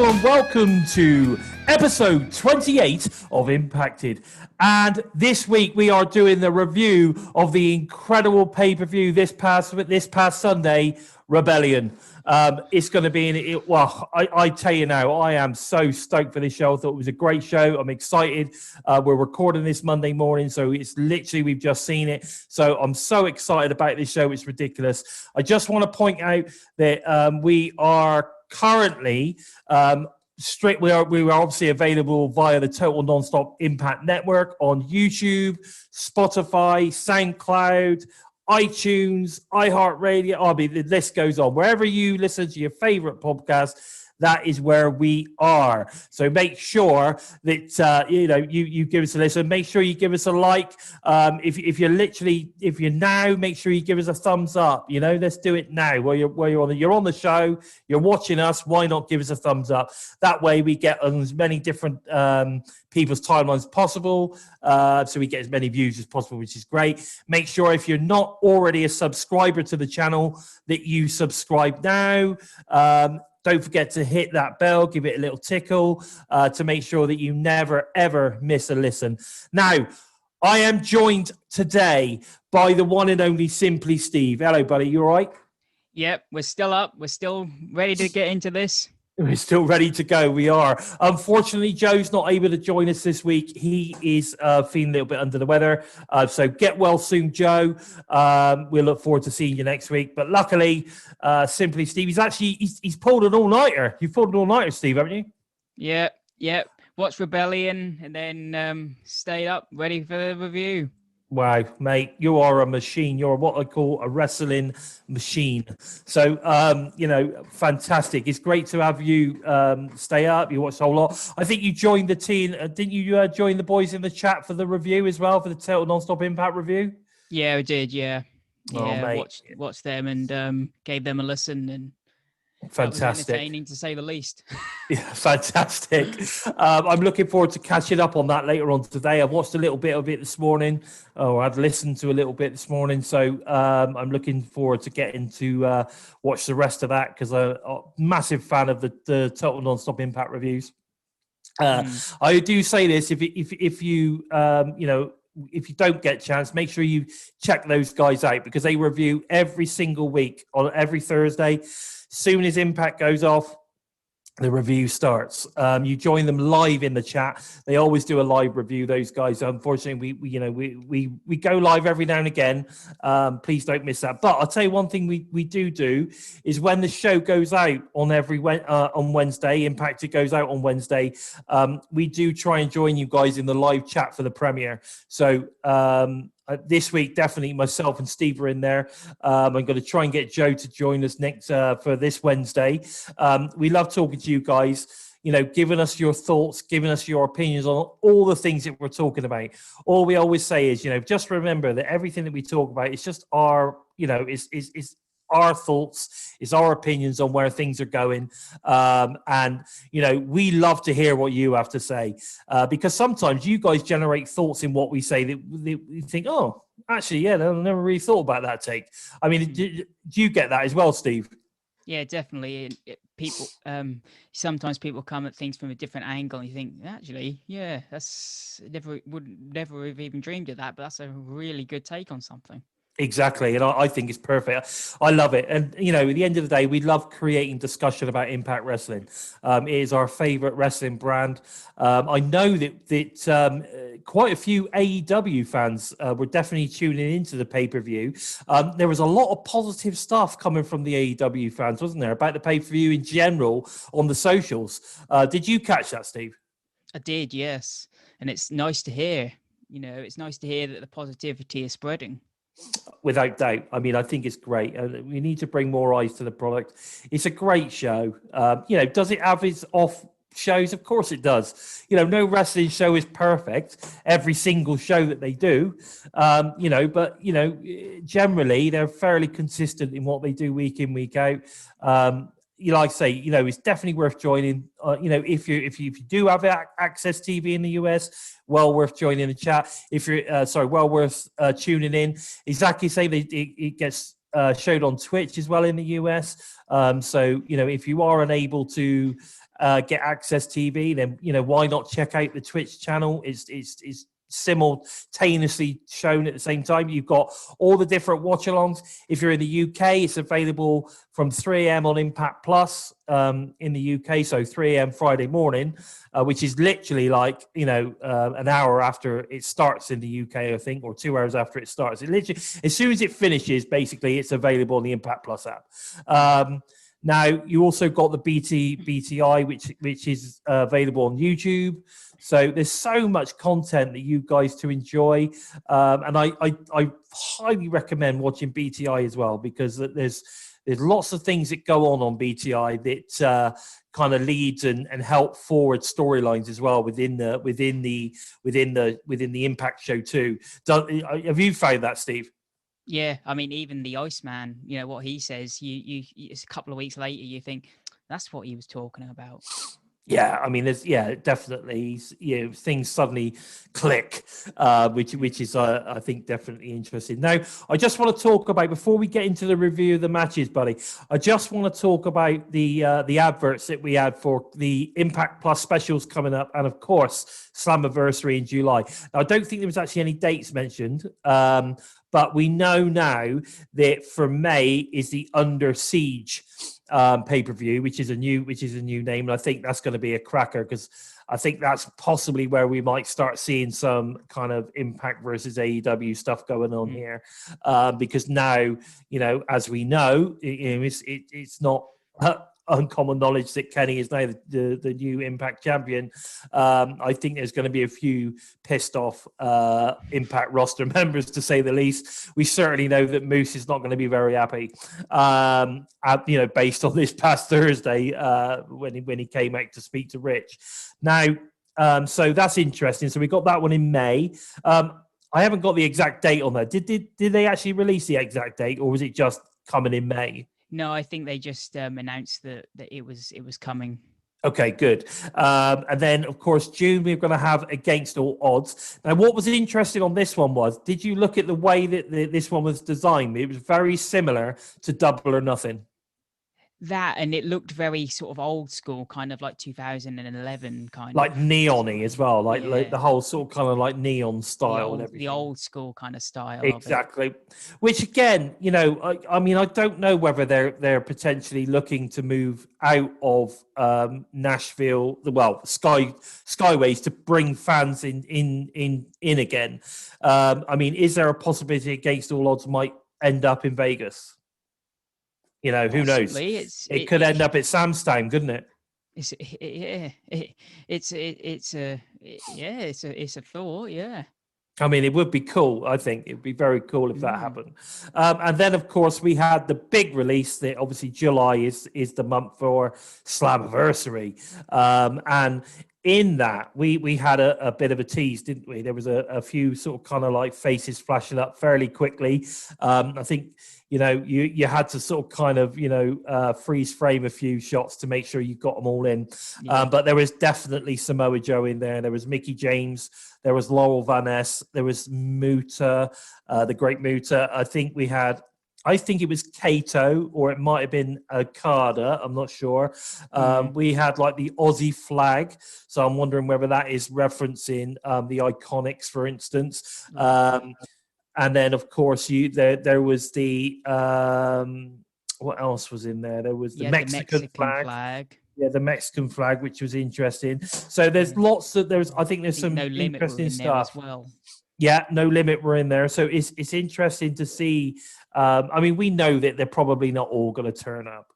Hello and welcome to episode 28 of Impacted. And this week we are doing the review of the incredible pay-per-view this past Sunday, Rebellion. It's going to be I tell you now, I am so stoked for this show. I thought it was a great show. I'm excited. We're recording this Monday morning, so it's literally, we've just seen it. So I'm so excited about this show. It's ridiculous. I just want to point out that we are currently we are obviously available via the Total Nonstop Impact Network on YouTube, Spotify, SoundCloud, iTunes, iHeartRadio. The list goes on. Wherever you listen to your favorite podcast, that is where we are. So make sure that you give us a listen. Make sure you give us a like. If you're now, make sure you give us a thumbs up. Let's do it now. You're on the show, you're watching us. Why not give us a thumbs up? That way we get on as many different people's timelines as possible, so we get as many views as possible, which is great. Make sure if you're not already a subscriber to the channel that you subscribe now. Don't forget to hit that bell, give it a little tickle to make sure that you never, ever miss a listen. Now, I am joined today by the one and only Simply Steve. Hello, buddy. You all right? Yep, we're still up. We're still ready to get into this. We're still ready to go. We are. Unfortunately, Joe's not able to join us this week. He is feeling a little bit under the weather. So get well soon, Joe. We'll look forward to seeing you next week. But luckily, Simply Steve, he's pulled an all-nighter. You've pulled an all-nighter, Steve, haven't you? Yep. Watched Rebellion and then stayed up, ready for the review. Wow, mate, you are a machine. You're what I call a wrestling machine. So, fantastic. It's great to have you stay up. You watched a whole lot. I think you joined the team. Didn't you join the boys in the chat for the review as well, for the Total Nonstop Impact review? Yeah, we did, yeah. Mate. Watched them and gave them a listen, and fantastic. Entertaining to say the least. Yeah, fantastic. I'm looking forward to catching up on that later on today. I've watched a little bit of it this morning. I've listened to a little bit this morning. So I'm looking forward to getting to watch the rest of that because I'm a massive fan of the Total Nonstop Impact reviews. I do say this, if you don't get a chance, make sure you check those guys out because they review every single week on every Thursday. Soon as Impact goes off, the review starts. You join them live in the chat. They always do a live review, those guys. Unfortunately, we go live every now and again. Please don't miss that. But I'll tell you one thing we do is when the show goes out on Wednesday, Impacted goes out on Wednesday, we do try and join you guys in the live chat for the premiere. So this week, definitely myself and Steve are in there. I'm going to try and get Joe to join us next for this Wednesday. We love talking to you guys, giving us your thoughts, giving us your opinions on all the things that we're talking about. All we always say is, just remember that everything that we talk about is just our, is our thoughts, it's our opinions on where things are going. And we love to hear what you have to say because sometimes you guys generate thoughts in what we say that we think, oh, actually, yeah, I never really thought about that take. I mean, do you get that as well, Steve? Yeah, definitely. Sometimes people come at things from a different angle and you think, actually, yeah, would never have even dreamed of that, but that's a really good take on something. Exactly, and I think it's perfect. I love it, and at the end of the day, we love creating discussion about Impact Wrestling. It is our favorite wrestling brand. I know that quite a few AEW fans were definitely tuning into the pay-per-view. There was a lot of positive stuff coming from the AEW fans, wasn't there, about the pay-per-view in general on the socials? Did you catch that, Steve? I did, yes, and it's nice to hear. It's nice to hear that the positivity is spreading. Without doubt. I mean, I think it's great. We need to bring more eyes to the product. It's a great show. Does it have its off shows? Of course it does. No wrestling show is perfect. Every single show that they do, but generally they're fairly consistent in what they do week in, week out. Like I say, it's definitely worth joining. If you do have access TV in the US, well worth joining the chat. If you're well worth tuning in. Exactly, say it gets showed on Twitch as well in the US. So if you are unable to get Access TV, then why not check out the Twitch channel? It's simultaneously shown at the same time. You've got all the different watch-alongs. If you're in the UK, it's available from 3 a.m. on Impact Plus in the UK, so 3 a.m. Friday morning, which is literally like an hour after it starts in the UK, I think, or 2 hours after it starts. It literally, as soon as it finishes, basically, it's available on the Impact Plus app. Now you also got the BTI, which is available on YouTube. So there's so much content that you guys to enjoy, and I highly recommend watching BTI as well, because there's lots of things that go on BTI that kind of leads and help forward storylines as well within the Impact show too. Have you found that, Steve? Yeah, I mean, even the Iceman, what he says, it's a couple of weeks later, you think that's what he was talking about. Yeah, I mean, there's definitely things suddenly click, which is I think definitely interesting. Now, I just want to talk about, before we get into the review of the matches, buddy, I just want to talk about the adverts that we had for the Impact Plus specials coming up, and of course Slammiversary in July. Now, I don't think there was actually any dates mentioned, but we know now that for May is the Under Siege pay-per-view, which is a new name, and I think that's going to be a cracker, because I think that's possibly where we might start seeing some kind of Impact versus AEW stuff going on here, because now, as we know, it's not uncommon knowledge that Kenny is now the new Impact champion. I think there's going to be a few pissed off Impact roster members, to say the least. We certainly know that Moose is not going to be very happy, based on this past Thursday when he came out to speak to Rich. Now, so that's interesting. So we got that one in May. I haven't got the exact date on that. Did they actually release the exact date, or was it just coming in May? No, I think they just announced that it was coming. Okay, good. And then, of course, June, we're going to have Against All Odds. Now, what was interesting on this one was, did you look at the way that this one was designed? It was very similar to Double or Nothing. That, and it looked very sort of old school, kind of like 2011 kind like of. neon-y as well, like the whole sort of kind of like neon style and everything. The old school kind of style. Exactly. Of it. Which again, I mean, I don't know whether they're potentially looking to move out of Nashville, Skyways, to bring fans in again. I mean, is there a possibility Against All Odds might end up in Vegas? Who knows? It could end up at Sam's Town, couldn't it? It's a thought, yeah. I mean, it would be cool. I think it'd be very cool if that happened. And then, of course, we had the big release that obviously July is the month for Slammiversary. And in that, we had a bit of a tease, didn't we? There was a few sort of kind of like faces flashing up fairly quickly. I think, you had to sort of kind of, freeze frame a few shots to make sure you got them all in. Yeah. But there was definitely Samoa Joe in there. There was Mickie James. There was Laurel Van Ness. There was Muta, the great Muta. I think it was Kato, or it might have been Okada. I'm not sure. We had like the Aussie flag. So I'm wondering whether that is referencing the Iconics, for instance. And then, of course, there was the what else was in there? There was the Mexican flag. Yeah, the Mexican flag, which was interesting. So there's lots of I think there's some interesting stuff as well. Yeah, No Limit were in there. So it's interesting to see. I mean, we know that they're probably not all going to turn up.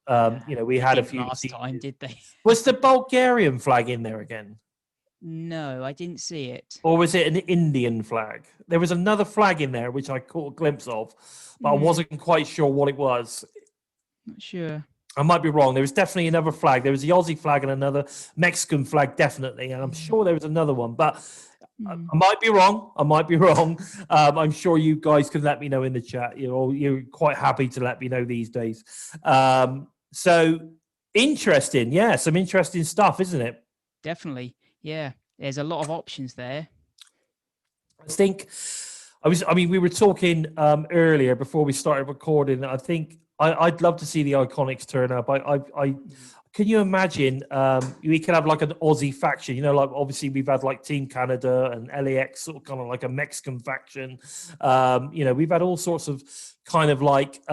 We had a few last time, did they? Was the Bulgarian flag in there again? No, I didn't see it. Or was it an Indian flag? There was another flag in there, which I caught a glimpse of, but I wasn't quite sure what it was. Not sure. I might be wrong. There was definitely another flag. There was the Aussie flag and another Mexican flag, definitely. And I'm sure there was another one, but I might be wrong. I'm sure you guys can let me know in the chat. You're quite happy to let me know these days. So interesting. Yeah, some interesting stuff, isn't it? Definitely. Yeah, there's a lot of options there. I think we were talking earlier before we started recording. I think I'd love to see the Iconics turn up. I can you imagine we could have like an Aussie faction, you know, like obviously we've had like Team Canada and LAX, sort of kind of like a Mexican faction. You know, we've had all sorts of kind of like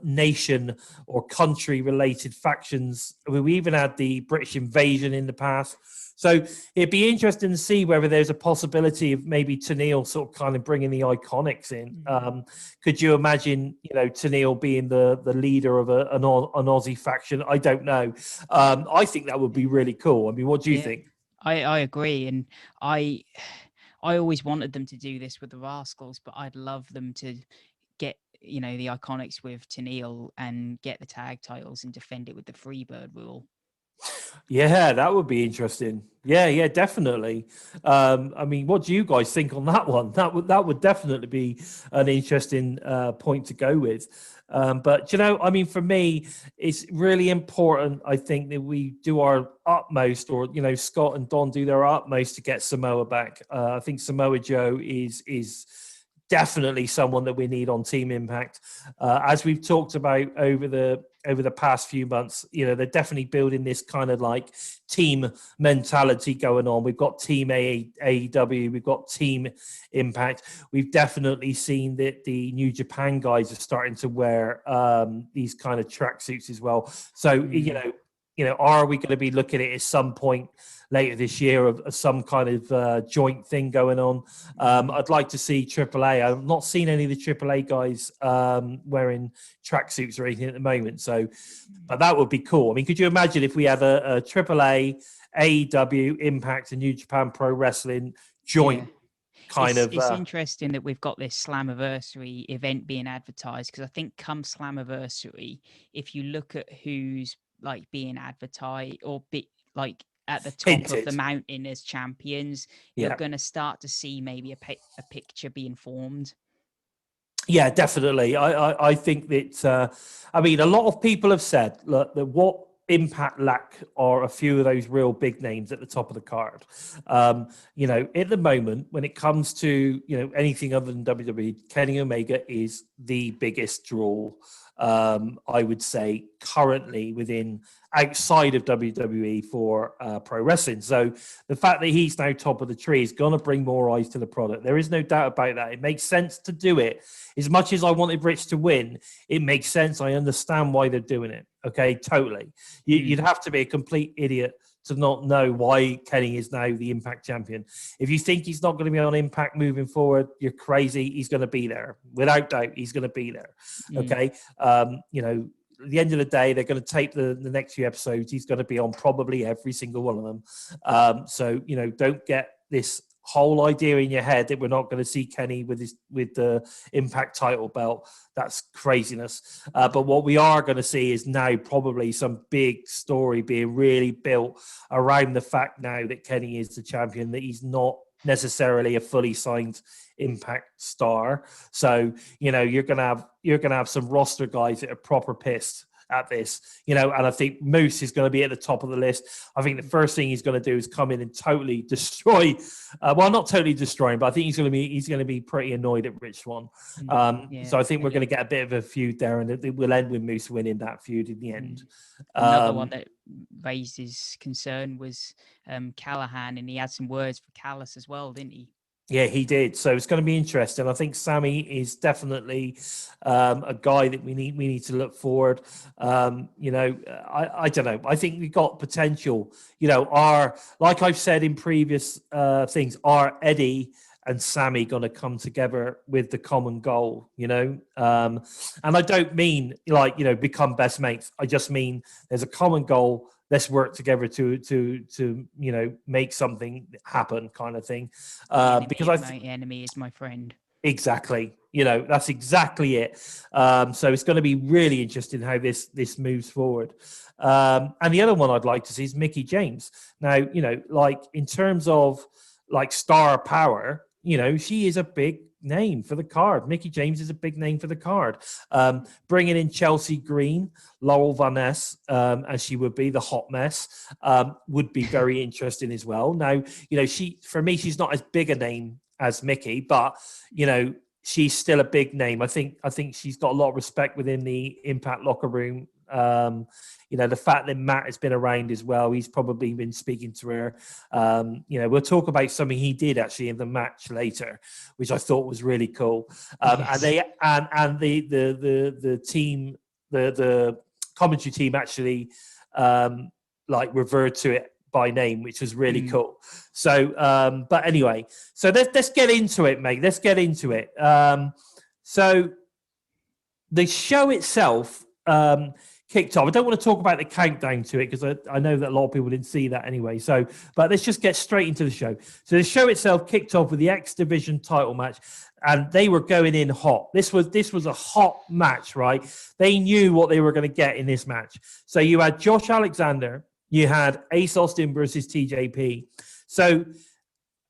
nation or country related factions. I mean, we even had the British invasion in the past. So it'd be interesting to see whether there's a possibility of maybe Tennille sort of kind of bringing the Iconics in. Could you imagine, you know, Tennille being the leader of an Aussie faction? I don't know. I think that would be really cool. I mean, what do you think? I agree, and I always wanted them to do this with the Rascals, but I'd love them to get, you know, the Iconics with Tennille and get the tag titles and defend it with the Freebird rule. Yeah, that would be interesting. Yeah, definitely. I mean, what do you guys think on that one? That would definitely be an interesting point to go with. But you know, I mean, for me, it's really important. I think that we do our utmost, or you know, Scott and Don do their utmost to get Samoa back. I think Samoa Joe is definitely someone that we need on Team Impact. As we've talked about over the past few months, you know, they're definitely building this kind of like team mentality going on. We've got Team AEW, we've got Team Impact. We've definitely seen that the New Japan guys are starting to wear these kind of tracksuits as well. So, you know, are we going to be looking at it at some point later this year of some kind of joint thing going on? I'd like to see AAA. I've not seen any of the AAA guys wearing tracksuits or anything at the moment. So, but that would be cool. I mean, could you imagine if we have a AAA, AEW, Impact, and New Japan Pro Wrestling joint kind of? It's interesting that we've got this Slammiversary event being advertised, because I think come Slammiversary, if you look at who's like being advertised or like at the top of the mountain as champions, you're going to start to see maybe a picture being formed. Yeah, definitely. I think that, I mean, a lot of people have said, look, that what Impact lack are a few of those real big names at the top of the card. You know, at the moment, when it comes to, you know, anything other than WWE, Kenny Omega is the biggest draw, I would say, currently outside of WWE for pro wrestling. So the fact that he's now top of the tree is going to bring more eyes to the product. There is no doubt about that. It makes sense to do it. As much as I wanted Rich to win, it makes sense. I understand why they're doing it. Okay, totally. You'd have to be a complete idiot to not know why Kenny is now the Impact champion. If you think he's not going to be on Impact moving forward, you're crazy. He's going to be there. Without doubt, he's going to be there. Okay. You know, at the end of the day, they're going to tape the next few episodes. He's going to be on probably every single one of them. So, you know, don't get this whole idea in your head that we're not going to see Kenny with the Impact title belt. That's craziness. But what we are going to see is now probably some big story being really built around the fact now that Kenny is the champion, that he's not necessarily a fully signed Impact star. So, you know, you're gonna have some roster guys that are proper pissed at this, you know, and I think Moose is going to be at the top of the list. I think the first thing he's going to do is come in and totally destroy, well, not totally destroying, but I think he's going to be pretty annoyed at Rich Swann. So I think we're going to get a bit of a feud there, and it will end with Moose winning that feud in the end. Another one that raised his concern was Callahan, and he had some words for Callis as well, didn't he? Yeah, he did. So it's going to be interesting. I think Sammy is definitely a guy that we need to look forward. You know, I don't know. I think we got potential. You know, like I've said in previous things, are Eddie and Sammy going to come together with the common goal? You know, and I don't mean like, you know, become best mates. I just mean there's a common goal. Let's work together to you know, make something happen, kind of thing. Because my enemy is my friend. Exactly. You know, that's exactly it. So it's going to be really interesting how this moves forward. And the other one I'd like to see is Mickie James. Now, you know, like in terms of like star power, you know, she is a big name for the card. Mickie James is a big name for the card. Bringing in Chelsea Green, Laurel Van Ness, as she would be, the hot mess, would be very interesting as well. Now, you know, for me, she's not as big a name as Mickie, but, you know, she's still a big name. I think she's got a lot of respect within the Impact locker room. You know, the fact that Matt has been around as well, he's probably been speaking to her. You know, we'll talk about something he did actually in the match later, which I thought was really cool. Yes. And the team, the commentary team actually like referred to it by name, which was really cool. So, but anyway, so let's get into it, mate. Let's get into it. So the show itself kicked off. I don't want to talk about the countdown to it because I know that a lot of people didn't see that anyway. So, but let's just get straight into the show. So the show itself kicked off with the X Division title match, and they were going in hot. This was a hot match, right? They knew what they were going to get in this match. So you had Josh Alexander, you had Ace Austin versus TJP. So,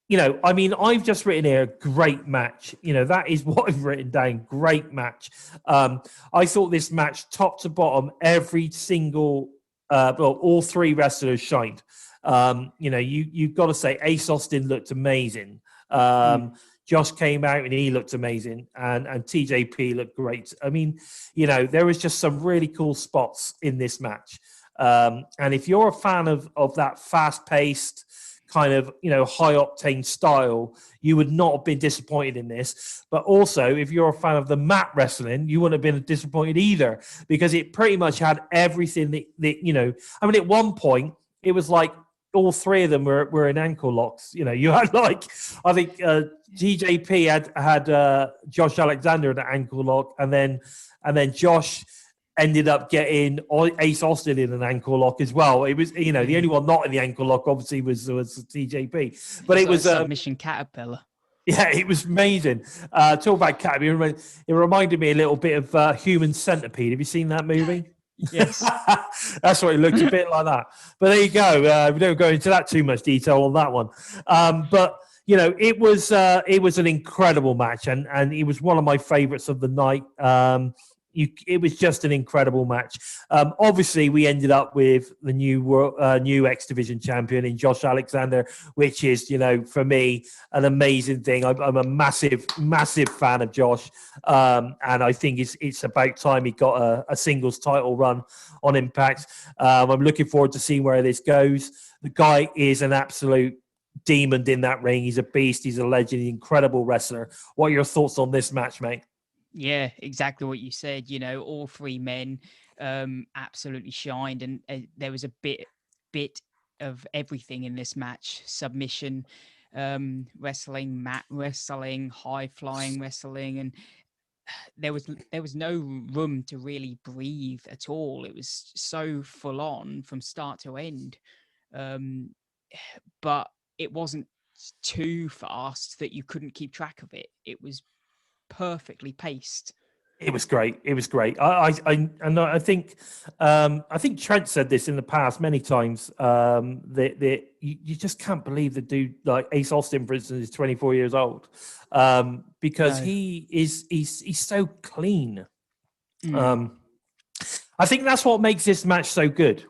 you know, I mean, I've just written here, great match. You know, that is what I've written down, great match. I thought this match, top to bottom, every single, well, all three wrestlers shined. You know, you've got to say Ace Austin looked amazing. Josh came out and he looked amazing, and TJP looked great. I mean, you know, there was just some really cool spots in this match. And if you're a fan of that fast-paced, kind of, you know, high octane style, you would not have been disappointed in this. But also, if you're a fan of the mat wrestling, you wouldn't have been disappointed either, because it pretty much had everything that you know. I mean, at one point, it was like all three of them were in ankle locks. You know, you had like, I think TJP had Josh Alexander in an ankle lock, and then Josh ended up getting Ace Austin in an ankle lock as well. It was, you know, the only one not in the ankle lock obviously was TJP, but it was submission caterpillar. Yeah, it was amazing. Talk about caterpillar. It reminded me a little bit of Human Centipede. Have you seen that movie? Yes. That's what it looked a bit like that. But there you go. We don't go into that too much detail on that one. But you know, it was an incredible match, and it was one of my favorites of the night. It was just an incredible match. Obviously, we ended up with the new X Division champion in Josh Alexander, which is, you know, for me, an amazing thing. I'm a massive fan of Josh, and I think it's about time he got a singles title run on Impact. I'm looking forward to seeing where this goes. The guy is an absolute demon in that ring. He's a beast. He's a legend. He's an incredible wrestler. What are your thoughts on this match, mate? Yeah, exactly what you said. You know, all three men absolutely shined, and there was a bit of everything in this match: submission wrestling, mat wrestling, high flying wrestling, and there was no room to really breathe at all. It was so full on from start to end, but it wasn't too fast that you couldn't keep track of it. It was perfectly paced. It was great. It was great. I think Trent said this in the past many times, that you just can't believe the dude, like Ace Austin, for instance, is 24 years old, because he's so clean. I think that's what makes this match so good,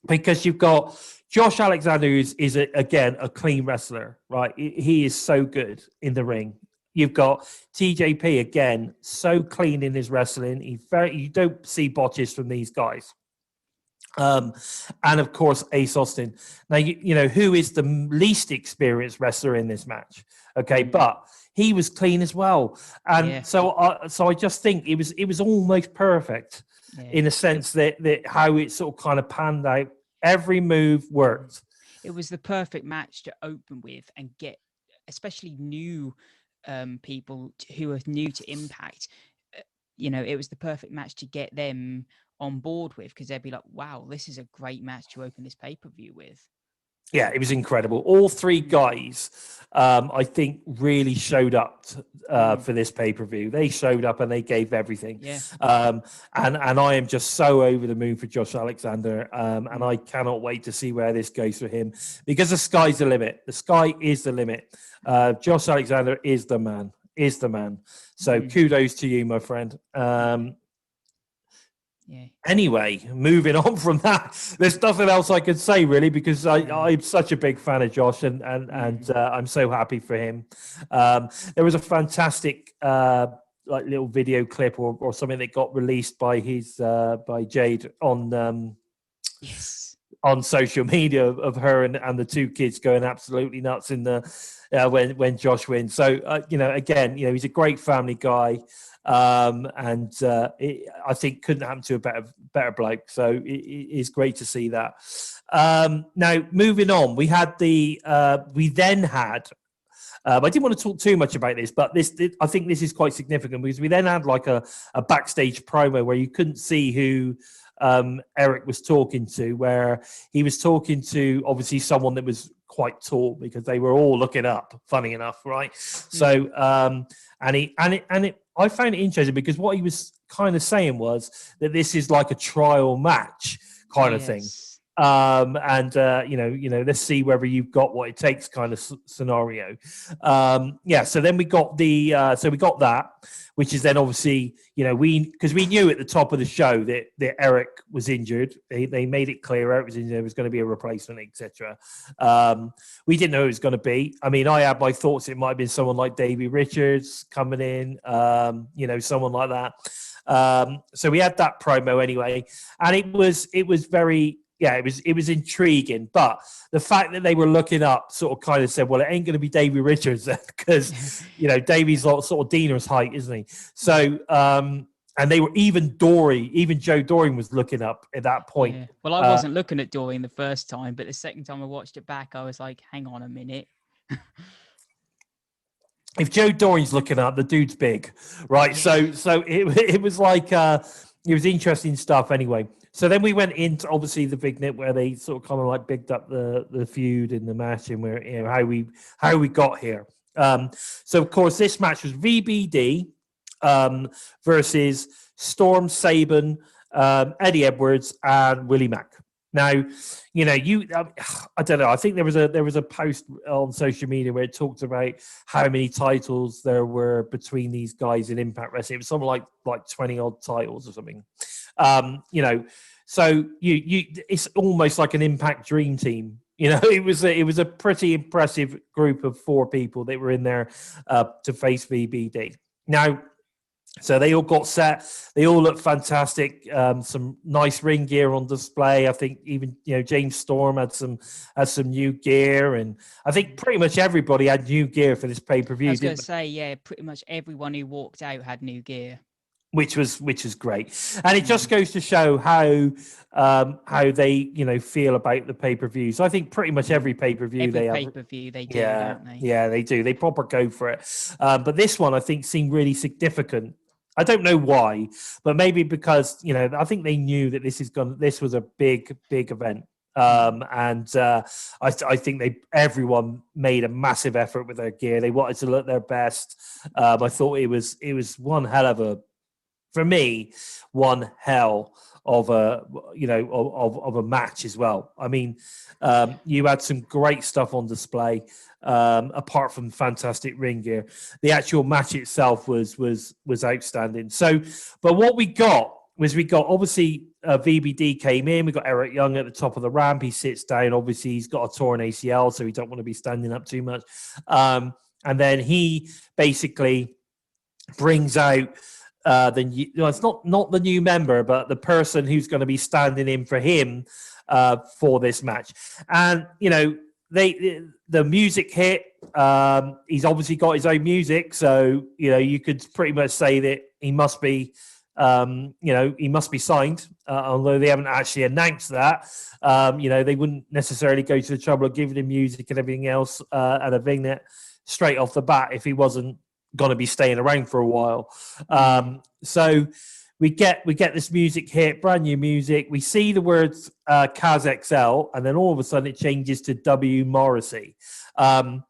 because you've got Josh Alexander, who is again a clean wrestler, right? He is so good in the ring. You've got TJP again, so clean in his wrestling. You don't see botches from these guys. And of course, Ace Austin. Now, you know, who is the least experienced wrestler in this match? Okay, but he was clean as well. And so I just think it was almost perfect in a sense that how it sort of kind of panned out. Every move worked. It was the perfect match to open with and get, especially new people who are new to Impact. You know, it was the perfect match to get them on board with, because they'd be like, wow, this is a great match to open this pay-per-view with. Yeah, it was incredible. All three guys, I think, really showed up for this pay-per-view. They showed up and they gave everything. Yeah. And I am just so over the moon for Josh Alexander, and I cannot wait to see where this goes for him, because the sky's the limit. The sky is the limit. Josh Alexander is the man. So kudos to you, my friend. Anyway, moving on from that, there's nothing else I could say really, because I'm such a big fan of Josh, and I'm so happy for him. There was a fantastic like little video clip or something that got released by by Jade Yes. on social media of her and the two kids going absolutely nuts in the when Josh wins. So again, he's a great family guy, and I think couldn't happen to a better bloke. So it is great to see that. Now moving on, we then had. I didn't want to talk too much about this, but I think this is quite significant because we then had like a backstage promo where you couldn't see who Eric was talking to, where he was talking to obviously someone that was quite tall because they were all looking up, funny enough, right? So I found it interesting because what he was kind of saying was that this is like a trial match kind of thing. Let's see whether you've got what it takes kind of scenario. So then we got that, which is then obviously, because we knew at the top of the show that Eric was injured. They made it clear Eric was injured, there was going to be a replacement, etc. We didn't know who it was going to be. I mean, I had my thoughts it might have been someone like Davey Richards coming in, someone like that. So we had that promo anyway, and it was very. Yeah, it was intriguing, but the fact that they were looking up sort of kind of said, well, it ain't going to be Davey Richards because, Davey's sort of Dina's height, isn't he? So, and they were even Joe Doring was looking up at that point. Yeah. Well, I wasn't looking at Doring the first time, but the second time I watched it back, I was like, hang on a minute. If Joe Doring's looking up, the dude's big, right? Yeah. So it was like, it was interesting stuff anyway. So then we went into obviously the big nit where they sort of kind of like bigged up the feud and the match and where how we got here. So of course this match was VBD versus Storm Saban, Eddie Edwards, and Willie Mack. Now, I don't know. I think there was a post on social media where it talked about how many titles there were between these guys in Impact Wrestling. It was something like 20 odd titles or something. So it's almost like an Impact Dream Team. It was a pretty impressive group of 4 people that were in there to face VBD. Now, so they all got set. They all looked fantastic. Some nice ring gear on display. I think even James Storm had some new gear, and I think pretty much everybody had new gear for this pay-per-view. I was going to say, yeah, pretty much everyone who walked out had new gear. Which was great, and it just goes to show how they feel about the pay-per-views. I think pretty much every pay-per-view they do, don't they? Yeah, they do. They proper go for it. But this one I think seemed really significant. I don't know why, but maybe because I think they knew that this was a big event. I think everyone made a massive effort with their gear. They wanted to look their best. I thought it was one hell of a. For me, one hell of a match as well. I mean, you had some great stuff on display. Apart from fantastic ring gear, the actual match itself was outstanding. So, but what we got obviously VBD came in. We got Eric Young at the top of the ramp. He sits down. Obviously, he's got a torn ACL, so he don't want to be standing up too much. And then he basically brings out. It's not the new member, but the person who's going to be standing in for him for this match. And the music hit. He's obviously got his own music, so you could pretty much say that he must be signed. Although they haven't actually announced that, they wouldn't necessarily go to the trouble of giving him music and everything else and a vignette straight off the bat if he wasn't going to be staying around for a while. So we get this music hit, brand new music. We see the words Kaz XL, and then all of a sudden it changes to W Morrissey. Or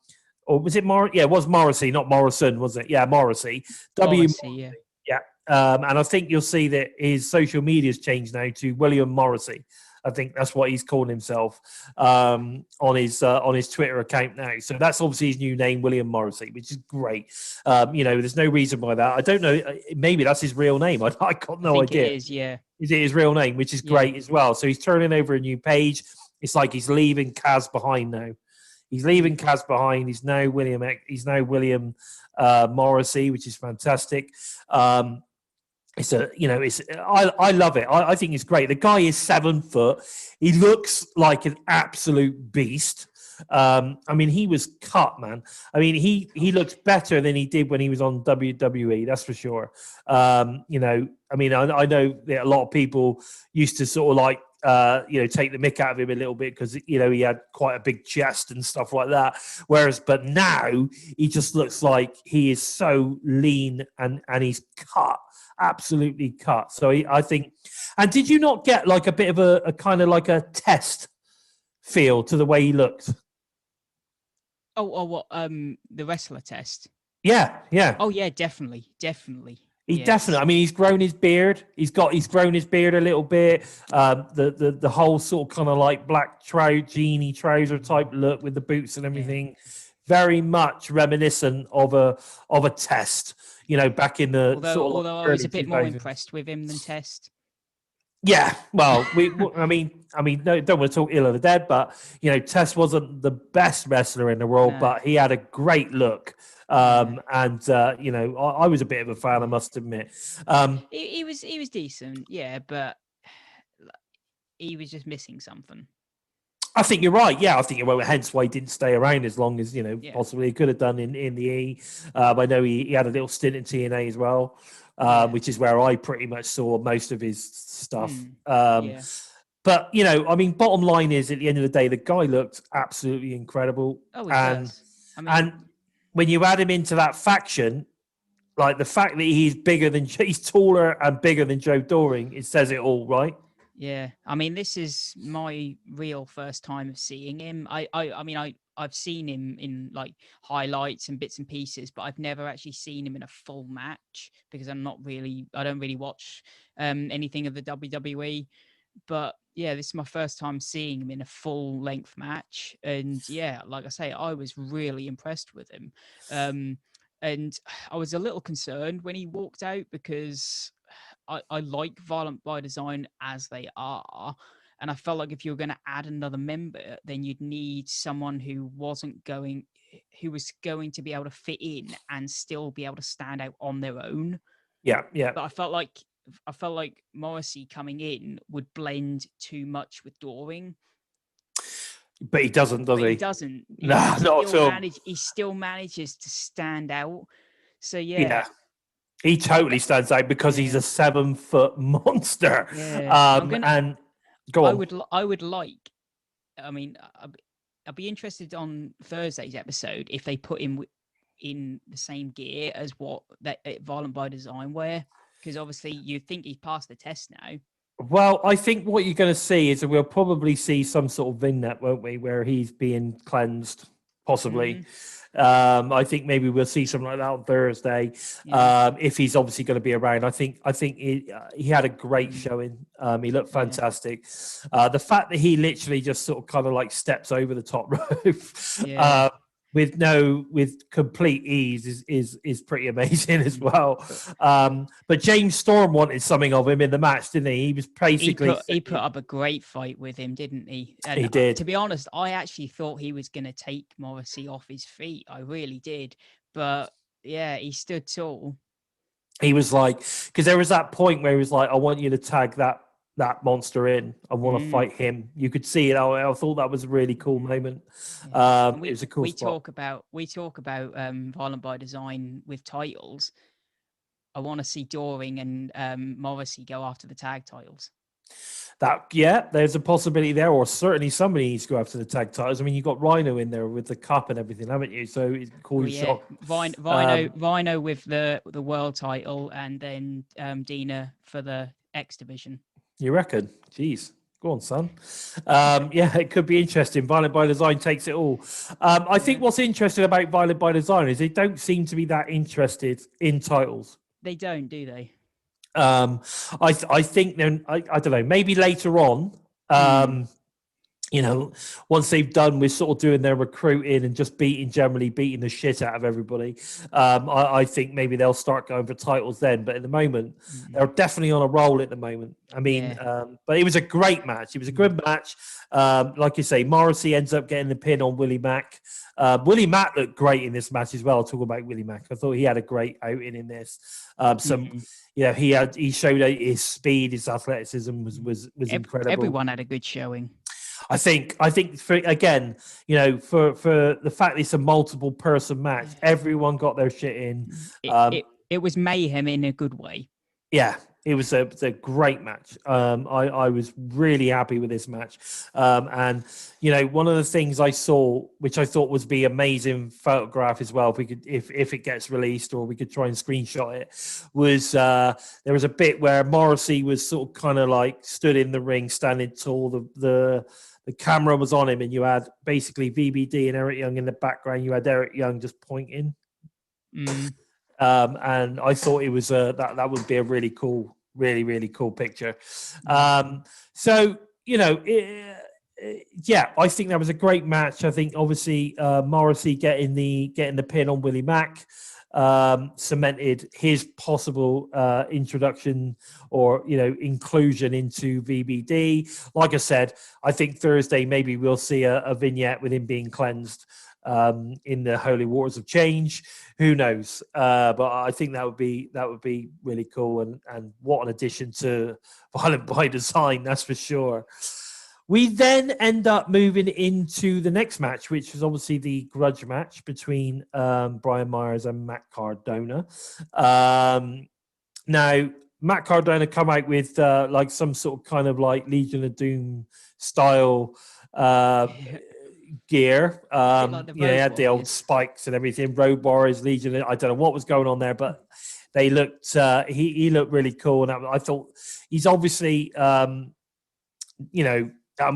was it Yeah, it was Morrissey, not Morrison, was it? Yeah, Morrissey. Morrissey, yeah. Yeah. And I think you'll see that his social media's changed now to William Morrissey. I think that's what he's calling himself on his Twitter account now. So that's obviously his new name, William Morrissey, which is great. There's no reason why that. I don't know. Maybe that's his real name. I got no idea. It is, yeah. Is it his real name, which is great as well. So he's turning over a new page. It's like he's leaving Kaz behind now. He's leaving Kaz behind. He's now William Morrissey, which is fantastic. I love it. I think it's great. The guy is 7 foot. He looks like an absolute beast. I mean, he was cut, man. I mean, he looks better than he did when he was on WWE. That's for sure. You know, I mean, I know that a lot of people used to sort of like, take the mick out of him a little bit because, you know, he had quite a big chest and stuff like that. But now he just looks like he is so lean and he's cut, absolutely cut. So I think, and did you not get like a bit of a kind of like a test feel to the way he looked? What? The wrestler test. Yeah. Oh yeah, definitely. Definitely. I mean, he's grown his beard. He's grown his beard a little bit. The whole sort of kind of like black genie trouser type look with the boots and everything, very much reminiscent of a Test. You know, back in the although I was a bit more impressed with him than Test. Yeah, well, I mean, no, don't want to talk ill of the dead, but you know, Test wasn't the best wrestler in the world, but he had a great look. And you know, I was a bit of a fan, I must admit. He was decent, yeah, but he was just missing something. I think you're right. Yeah, I think you're right. Hence why he didn't stay around as long as, you know, possibly he could have done in the E. I know he had a little stint in TNA as well, which is where I pretty much saw most of his stuff. But, you know, I mean, bottom line is, at the end of the day, the guy looked absolutely incredible. Oh, he does. And when you add him into that faction, like the fact that he's taller and bigger than Joe Doring, it says it all, right? Yeah, I mean, this is my real first time of seeing him. I've seen him in like highlights and bits and pieces, but I've never actually seen him in a full match because I don't really watch anything of the WWE. But yeah, this is my first time seeing him in a full length match, and yeah, like I say, I was really impressed with him. And I was a little concerned when he walked out because I like Violent by Design as they are. And I felt like if you were going to add another member, then you'd need someone who was going to be able to fit in and still be able to stand out on their own. Yeah. But I felt like Morrissey coming in would blend too much with Doring. But he doesn't, does he? He doesn't. No, not at all. He still manages to stand out. So yeah. He totally stands out because he's a 7 foot monster. Yeah. And go on. I would like. I mean, I'd be interested on Thursday's episode if they put him in the same gear as what that Violent by Design wear, because obviously you think he's passed the test now. Well, I think what you're going to see is that we'll probably see some sort of vignette, won't we, where he's being cleansed, possibly. I think maybe we'll see something like that on Thursday. If he's obviously going to be around. I think he had a great showing. He looked fantastic. The fact that he literally just sort of kind of like steps over the top rope with complete ease is pretty amazing as well. But James Storm wanted something of him in the match, didn't he? He was basically he put up a great fight with him, didn't he? And he did. To be honest, I actually thought he was going to take Morrissey off his feet. I really did. But yeah, he stood tall. He was like, because there was that point where he was like, I want you to tag that monster in. I want to fight him. You could see it. I thought that was a really cool moment. It was a cool spot. We talk about Violent by Design with titles. I want to see Doring and Morrissey go after the tag titles. There's a possibility there, or certainly somebody needs to go after the tag titles. I mean, you've got Rhino in there with the cup and everything, haven't you? So it's cool shot. Rhino with the world title, and then Dina for the X division. You reckon? Jeez. Go on, son. It could be interesting. Violent by Design takes it all. I think what's interesting about Violent by Design is they don't seem to be that interested in titles. They don't, do they? I think then I don't know. Maybe later on, once they've done with sort of doing their recruiting and just generally beating the shit out of everybody, I think maybe they'll start going for titles then. But at the moment, they're definitely on a roll at the moment. I mean, but it was a great match. It was a good match. Like you say, Morrissey ends up getting the pin on Willie Mack. Willie Mack looked great in this match as well. Talk about Willie Mack. I thought he had a great outing in this. He showed his speed, his athleticism was incredible. Everyone had a good showing. I think for again, for the fact it's a multiple person match, everyone got their shit in. It was mayhem in a good way. Yeah, it was a great match. I was really happy with this match. And one of the things I saw, which I thought was be amazing photograph as well, if it gets released, or we could try and screenshot it, was there was a bit where Morrissey was sort of kind of like stood in the ring, standing tall. The camera was on him, and you had basically VBD and Eric Young in the background. You had Eric Young just pointing. And I thought it was that would be a really cool, really, really cool picture. I think that was a great match. I think obviously Morrissey getting the pin on Willie Mack cemented his possible introduction or inclusion into VBD. Like I said, I think Thursday maybe we'll see a vignette with him being cleansed in the Holy Waters of Change. Who knows? But I think that would be really cool, and what an addition to Violent by Design, that's for sure. We then end up moving into the next match, which was obviously the grudge match between Brian Myers and Matt Cardona. Now, Matt Cardona come out with like some sort of kind of like Legion of Doom style gear. He had the old spikes and everything, Road Warriors, Legion. I don't know what was going on there, but they looked. He looked really cool, and I thought he's obviously,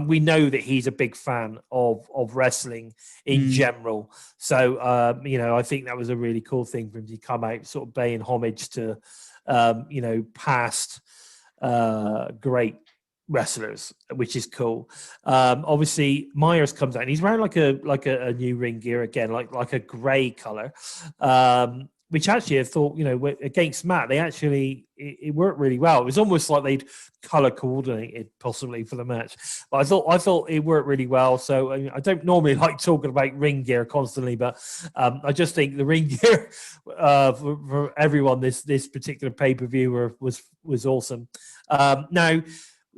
we know that he's a big fan of wrestling in general. So, I think that was a really cool thing for him to come out, sort of paying homage to, past great wrestlers, which is cool. Obviously, Myers comes out and he's wearing like a new ring gear again, like a grey color. Which actually I thought, against Matt, they actually, it worked really well. It was almost like they'd color coordinated possibly for the match. But I thought it worked really well. So I don't normally like talking about ring gear constantly, but I just think the ring gear for everyone this particular pay-per-view was awesome. Now,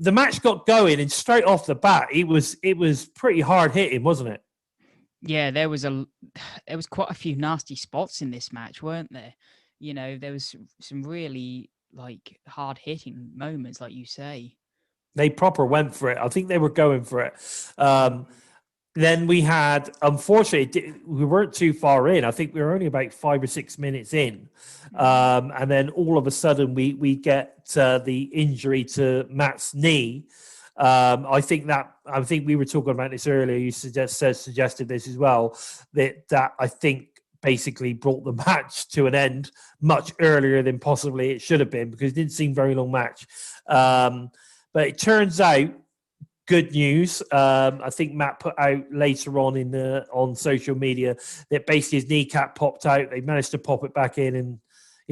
the match got going, and straight off the bat, it was pretty hard hitting, wasn't it? Yeah, there was quite a few nasty spots in this match, weren't there? There was some really like hard hitting moments, like you say. They proper went for it. I think they were going for it. Then we had, unfortunately, we weren't too far in. I think we were only about 5 or 6 minutes in. And then all of a sudden we get the injury to Matt's knee. I think we were talking about this earlier. You suggested this as well, that I think basically brought the match to an end much earlier than possibly it should have been, because it didn't seem a very long match. But it turns out, good news. I think Matt put out later on on social media that basically his kneecap popped out. They managed to pop it back in, and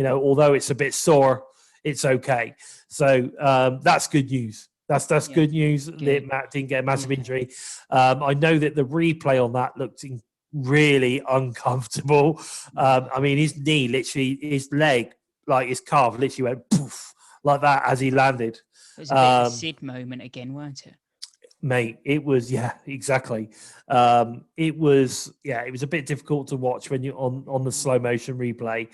although it's a bit sore, it's okay. So that's good news. That's good news that Matt didn't get a massive injury. I know that the replay on that looked really uncomfortable. I mean, his knee, literally, his leg, like his calf, literally went poof like that as he landed. It was a bit of a Sid moment again, weren't it? Mate, it was, yeah, exactly. It was a bit difficult to watch when you're on the slow motion replay.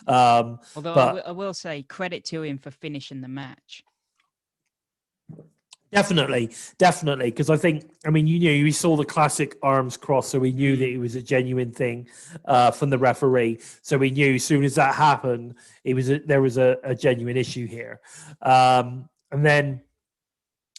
Although I will say credit to him for finishing the match. Definitely, because I think, we saw the classic arms cross, so we knew that it was a genuine thing from the referee. So we knew as soon as that happened, there was a genuine issue here. And then,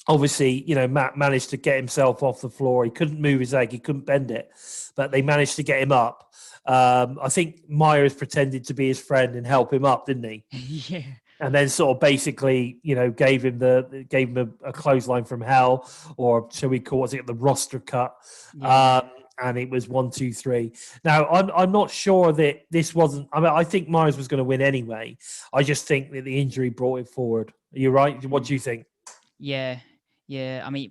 obviously, Matt managed to get himself off the floor. He couldn't move his leg, he couldn't bend it, but they managed to get him up. I think Myers pretended to be his friend and help him up, didn't he? Yeah. and then sort of basically, gave him a clothesline from hell, or shall we call it the roster cut? Yeah. And it was 1, 2, 3. Now, I'm not sure that this wasn't. I mean, I think Myers was going to win anyway. I just think that the injury brought it forward. Are you right? What do you think? Yeah, yeah. I mean,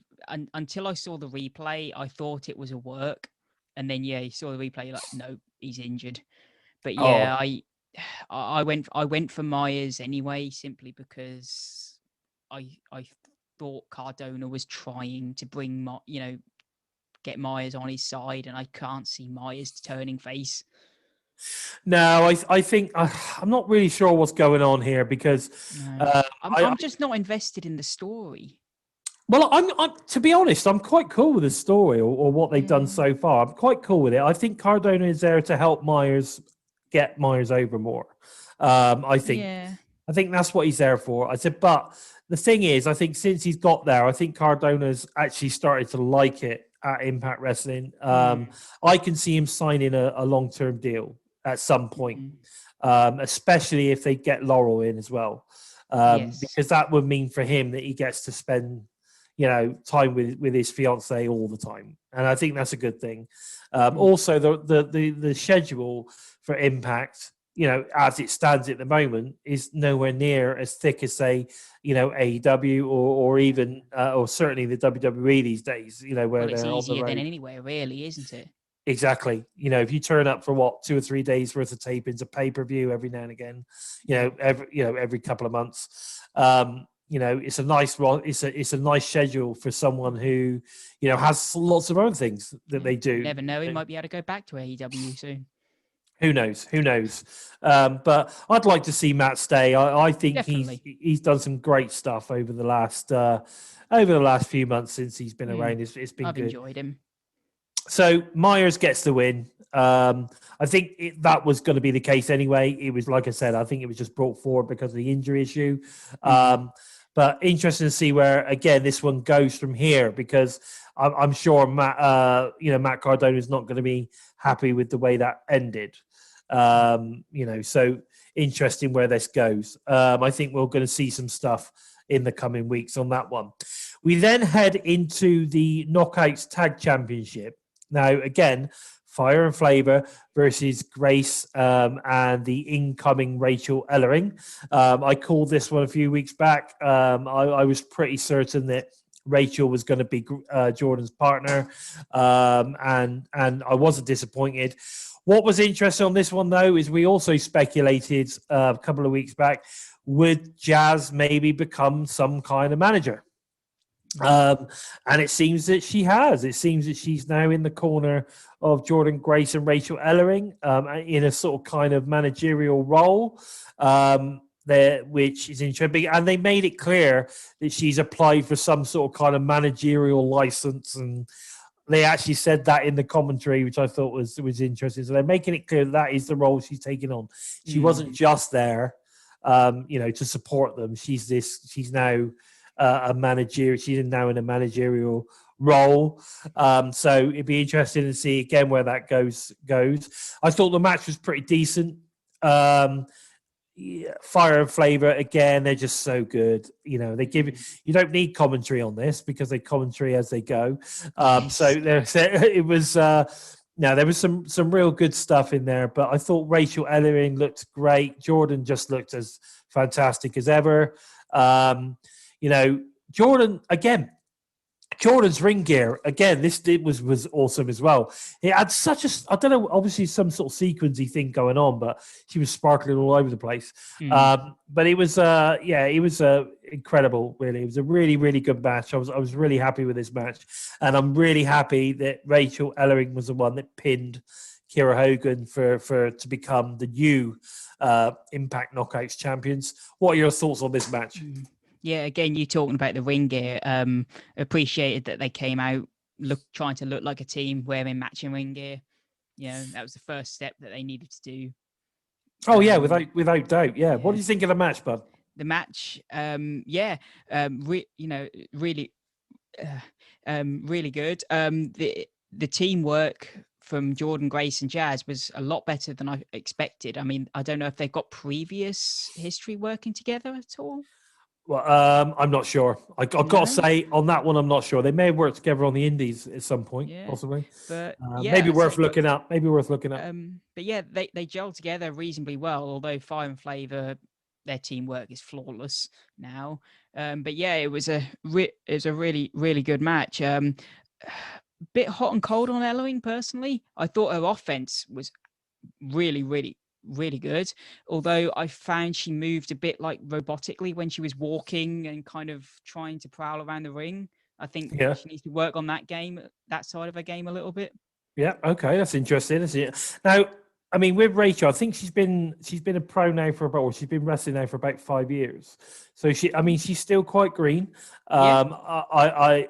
until I saw the replay, I thought it was a work, and then you saw the replay, you're like, no, he's injured. But yeah, Oh, I went for Myers anyway, simply because I thought Cardona was trying to bring get Myers on his side, and I can't see Myers turning face. no, I think I'm not really sure what's going on here because No, uh, I I'm just not invested in the story. well, I'm to be honest, I'm quite cool with the story or what they've done Yeah, so far. I'm quite cool with it. I think Cardona is there to help Myers get Myers over more. I think yeah, I think that's what he's there for. I said, but the thing is, I think since he's got there, I think Cardona's actually started to like it at Impact Wrestling. I can see him signing a long term deal at some point, especially if they get Laurel in as well, yes, because that would mean for him that he gets to spend time with his fiance all the time, and I think that's a good thing. Also, the schedule for Impact, as it stands at the moment, is nowhere near as thick as say, AEW or even or certainly the WWE these days. Where well, it's they're on the easier than road. anywhere, really, isn't it? Exactly. If you turn up for 2 or 3 days worth of tapings, a pay-per-view every now and again, every couple of months, it's a nice it's a nice schedule for someone who, has lots of other things that they do. You never know, he might be able to go back to AEW soon. Who knows? Who knows? But I'd like to see Matt stay. I think Definitely. he's done some great stuff over the last few months since he's been around. It's been I've good. enjoyed him. So Myers gets the win. I think that was going to be the case anyway. It was, like I said, I think it was just brought forward because of the injury issue. But interesting to see where again this one goes from here, because I'm sure Matt Cardona is not going to be happy with the way that ended. So interesting where this goes. I think we're going to see some stuff in the coming weeks on that one. We then head into the Knockouts Tag Championship. Now, again, Fire and Flavor versus Grace and the incoming Rachel Ellering. I called this one a few weeks back. I was pretty certain that Rachel was going to be Jordan's partner, and I wasn't disappointed. What was interesting on this one, though, is we also speculated a couple of weeks back, would Jazz maybe become some kind of manager? And it seems that she has. It seems that she's now in the corner of Jordan Grace and Rachel Ellering in a sort of kind of managerial role, which is interesting. And they made it clear that she's applied for some sort of kind of managerial license, and they actually said that in the commentary, which I thought was interesting. So they're making it clear that is the role she's taking on. She wasn't just there, to support them. She's now a manager. She's now in a managerial role. So it'd be interesting to see again where that goes. I thought the match was pretty decent. Fire and Flavor again, they're just so good. They give you don't need commentary on this because they commentary as they go. So it was there was some real good stuff in there. But I thought Rachel Ellering looked great. Jordan just looked as fantastic as ever. Jordan again. Jordan's ring gear again. This was awesome as well. It had such a I don't know, obviously some sort of sequency thing going on, but she was sparkling all over the place. But it was incredible. Really, it was a really really good match. I was really happy with this match, and I'm really happy that Rachel Ellering was the one that pinned Kira Hogan to become the new Impact Knockouts champions. What are your thoughts on this match? Yeah, again, you talking about the ring gear. Appreciated that they came out trying to look like a team wearing matching ring gear. That was the first step that they needed to do. Oh yeah, without doubt. Yeah. What do you think of the match, bud? The match, really, really good. The teamwork from Jordan Grace and Jazz was a lot better than I expected. I mean, I don't know if they've got previous history working together at all. Well, I'm not sure. I've got No? to say on that one, I'm not sure. They may have worked together on the Indies at some point, Yeah. possibly. But yeah, Maybe so, worth looking up. Maybe worth looking up. but yeah, they gel together reasonably well. Although Fire and Flavor, their teamwork is flawless now. But yeah, it was a really good match. Bit hot and cold on Ellering personally. I thought her offense was really good. Although I found she moved a bit like robotically when she was walking and kind of trying to prowl around the ring. I think Yeah. she needs to work on that side of her game a little bit. Yeah. Okay. That's interesting, isn't it? Now, I mean, with Rachel, I think she's been a pro now for about, or she's been wrestling now for about 5 years. So she's still quite green. Yeah.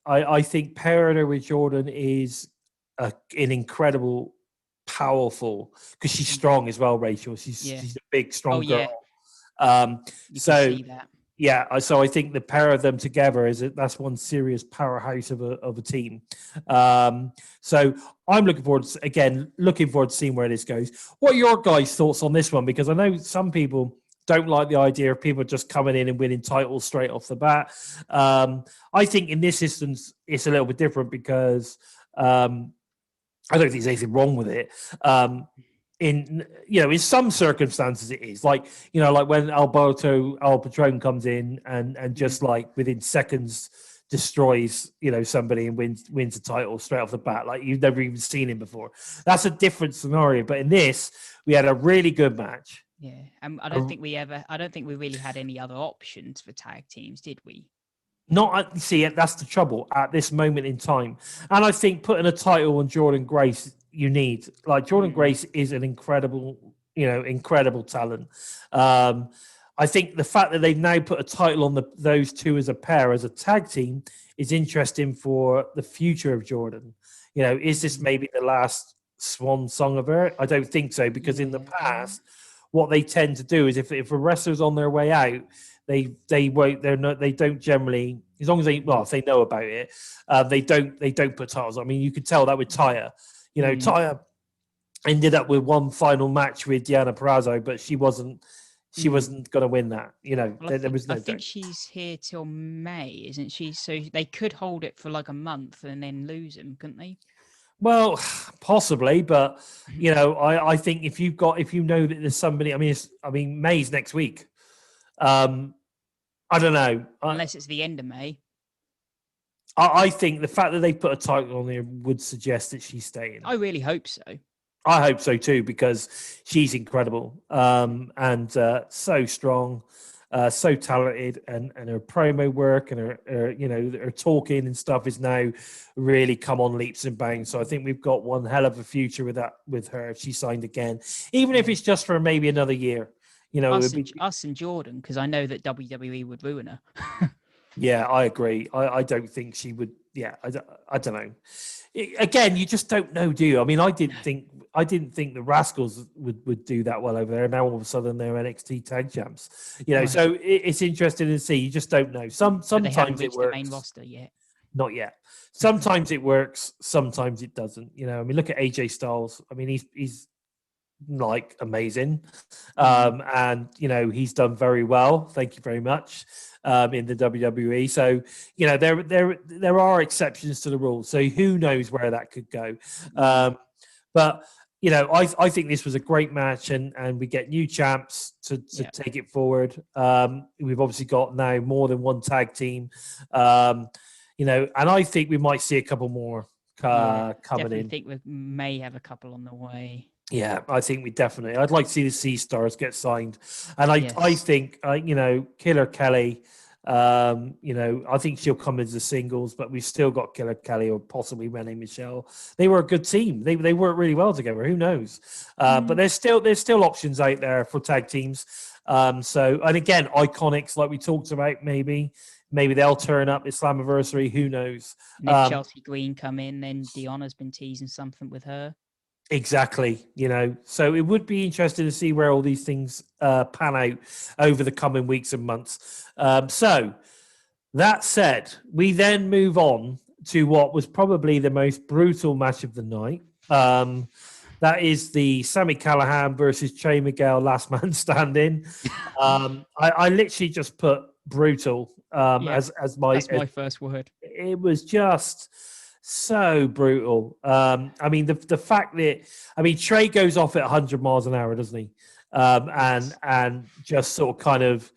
I think pairing her with Jordan is an incredible, powerful, because she's strong as well. Rachel, she's a big, strong girl. You can see that. Yeah, so I think the pair of them together that's one serious powerhouse of a team. So I'm looking forward to seeing where this goes. What are your guys' thoughts on this one? Because I know some people don't like the idea of people just coming in and winning titles straight off the bat. I think in this instance it's a little bit different because I don't think there's anything wrong with it. In some circumstances it is like when Alberto Al Patron comes in and just like within seconds destroys somebody and wins the title straight off the bat, like you've never even seen him before. That's a different scenario. But in this, we had a really good match. Yeah, I don't think we really had any other options for tag teams, did we? That's the trouble at this moment in time. And I think putting a title on Jordan Grace, you need, like, Jordan Grace is an incredible talent. I think the fact that they've now put a title on those two as a pair, as a tag team, is interesting for the future of Jordan. Is this maybe the last swan song of her? I don't think so, because in the past, what they tend to do is if a wrestler's on their way out, they don't generally, as long as if they know about it, they don't put titles. I mean, you could tell that with Taya. Taya ended up with one final match with Diana Perazzo, but she wasn't going to win that. There was no. I think she's here till May, isn't she? So they could hold it for like a month and then lose him, couldn't they? Well, possibly, but I think if you know that there's somebody. I mean, May's next week. I don't know. Unless it's the end of May. I think the fact that they put a title on there would suggest that she's staying. I really hope so. I hope so too, because she's incredible, and so strong, so talented, and her promo work and her talking and stuff is now really come on leaps and bounds. So I think we've got one hell of a future with her if she signed again, even if it's just for maybe another year. Us and Jordan, because I know that WWE would ruin her. Yeah, I agree. I don't think she would. Yeah, I don't know. Again, you just don't know, do you? I mean, I didn't think the Rascals would do that well over there. Now all of a sudden they're NXT tag champs. Right. So it's interesting to see. You just don't know. Sometimes it works. The main roster yet? Not yet. Sometimes it works. Sometimes it doesn't. I mean, look at AJ Styles. I mean, he's like amazing, and he's done very well. Thank you very much. In the WWE. So, there are exceptions to the rule. So who knows where that could go. But, I think this was a great match, and we get new champs to take it forward. We've obviously got now more than one tag team, and I think we might see a couple more coming in. I think we may have a couple on the way. Yeah, I think I'd like to see the C Stars get signed. And I think, Killer Kelly, I think she'll come as the singles, but we've still got Killer Kelly or possibly Renee Michelle. They were a good team. They worked really well together. Who knows? But there's still options out there for tag teams. So, and again, Iconics, like we talked about, maybe they'll turn up at Slammiversary. Who knows? And if Chelsea Green come in, then Deonna's been teasing something with her. Exactly, so it would be interesting to see where all these things pan out over the coming weeks and months. So that said, we then move on to what was probably the most brutal match of the night. That is the Sami Callihan versus Trey Miguel last man standing. I literally just put brutal as my. That's my first word. It was just so brutal. I mean, the fact that Trey goes off at 100 miles an hour, doesn't he? And just sort of kind of,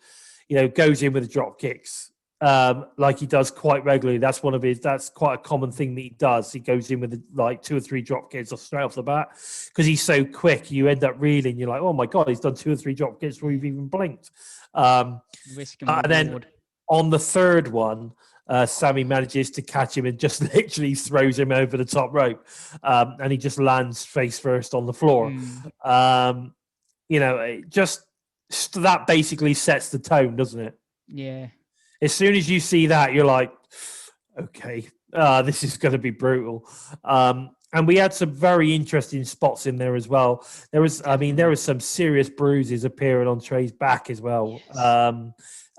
goes in with the drop kicks. Like he does quite regularly. That's quite a common thing that he does. He goes in with like 2 or 3 drop kicks straight off the bat because he's so quick. You end up reeling. You're like, oh my God, he's done 2 or 3 drop kicks before you've even blinked. Risk and then on the third one, Sami manages to catch him and just literally throws him over the top rope. And he just lands face first on the floor. Just that basically sets the tone, doesn't it? Yeah. As soon as you see that, you're like, okay, this is going to be brutal. And we had some very interesting spots in there as well. There was some serious bruises appearing on Trey's back as well. Yes.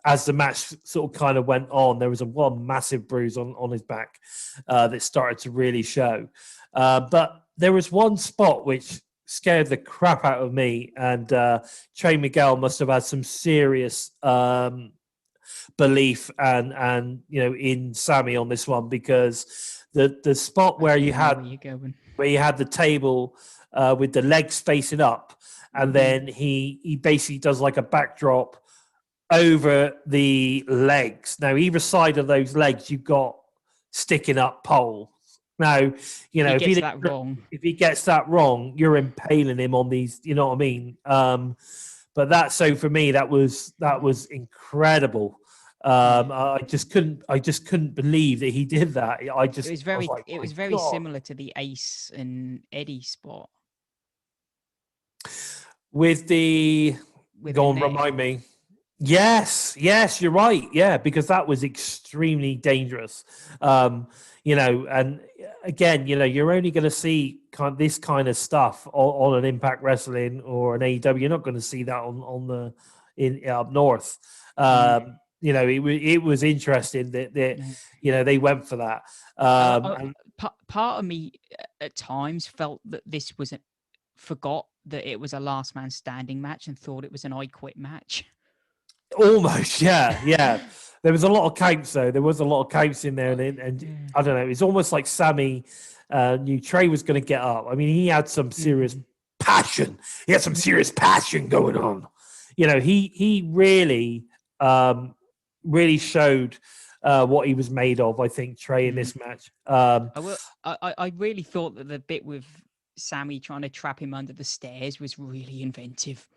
As the match sort of kind of went on, there was one massive bruise on his back that started to really show. But there was one spot which scared the crap out of me, and Trey Miguel must have had some serious belief and in Sami on this one, because the spot where you had the table with the legs facing up, and then he basically does like a backdrop over the legs. Now either side of those legs you've got sticking up poles. Now, if he gets that wrong, you're impaling him on these, you know what I mean? But for me, that was incredible. I just couldn't believe that he did that. It was very similar to the Ace and Eddie spot. Remind me. Yes, you're right. Yeah, because that was extremely dangerous. And again, you're only going to see this kind of stuff on an Impact Wrestling or an AEW. You're not going to see that on up north. It was interesting that they went for that. Part of me at times felt that this forgot that it was a last man standing match and thought it was an I Quit match. Almost, yeah. There was a lot of counts, though. There was a lot of counts in there, and I don't know. It's almost like Sami knew Trey was going to get up. I mean, he had some serious passion. He had some serious passion going on. He really, really showed what he was made of. I think Trey in this match. I really thought that the bit with Sami trying to trap him under the stairs was really inventive.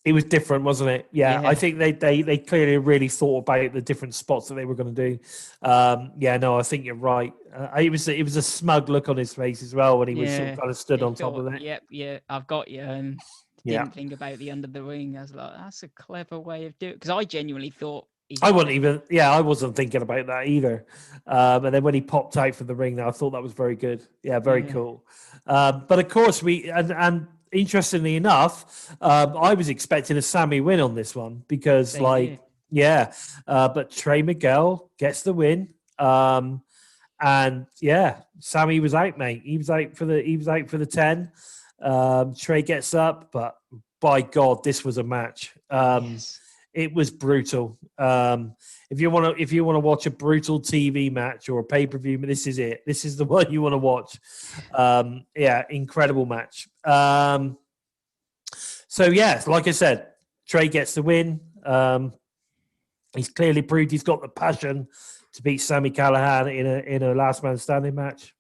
It was different, wasn't it? Yeah. I think they clearly really thought about the different spots that they were going to do. I think you're right. It was a smug look on his face as well when he was sort of kind of stood on top of it. Yeah, I've got you. Didn't think about the under the ring. I was like, that's a clever way of doing it, because I genuinely thought I wasn't thinking about that either. And then when he popped out from the ring, I thought that was very good. Yeah, very cool. But of course and interestingly enough, I was expecting a Sami win on this one because, but Trey Miguel gets the win, and Sami was out, mate. He was out for the 10. Trey gets up, but by God, this was a match. It was brutal. If you want to watch a brutal TV match or a pay-per-view, this is it. This is the one you want to watch. Incredible match. Like I said, Trey gets the win. He's clearly proved he's got the passion to beat Sami Callihan in a last man standing match.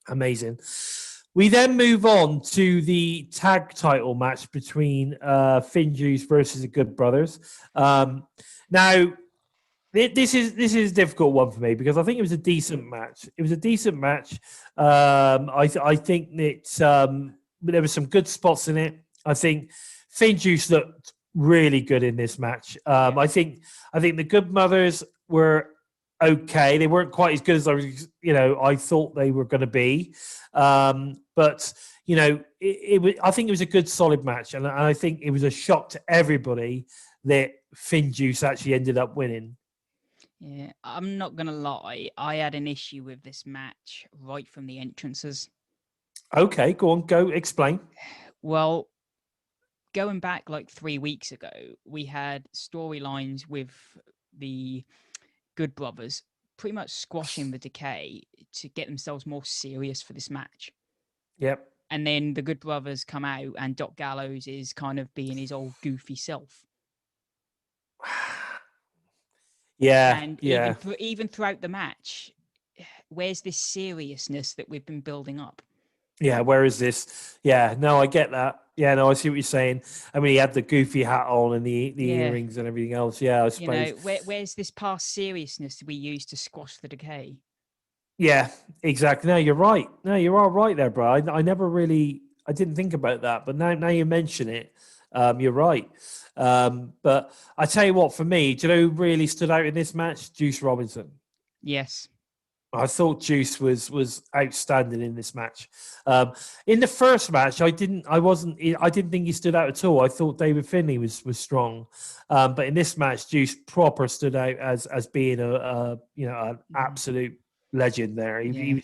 Amazing. We then move on to the tag title match between Finjuice versus the Good Brothers. Now, this is a difficult one for me because I think it was a decent match. I think that there were some good spots in it. I think Finjuice looked really good in this match. I think the Good Brothers were okay. They weren't quite as good as I thought they were going to be. But I think it was a good, solid match, and I think it was a shock to everybody that Finjuice actually ended up winning. Yeah, I'm not gonna lie. I had an issue with this match right from the entrances. Okay, go on, go explain. Well, going back like 3 weeks ago, we had storylines with the Good Brothers pretty much squashing the Decay to get themselves more serious for this match. Yep. And then the Good Brothers come out, and Doc Gallows is kind of being his old goofy self. Yeah, And yeah. even throughout the match, where's this seriousness that we've been building up? Yeah, where is this? Yeah, no, I get that. Yeah, no, I see what you're saying. I mean, he had the goofy hat on and the Yeah. earrings and everything else. Yeah, I You suppose. know, where's this past seriousness we used to squash the Decay? Yeah, exactly. No, you're right. No, you are right there, bro. I never really, I didn't think about that, but now you mention it, you're right. But I tell you what, for me, do you know who really stood out in this match? Juice Robinson. Yes. I thought Juice was outstanding in this match. In the first match, I didn't think he stood out at all. I thought David Finlay was strong, but in this match, Juice proper stood out as being an absolute legend. There, Yeah.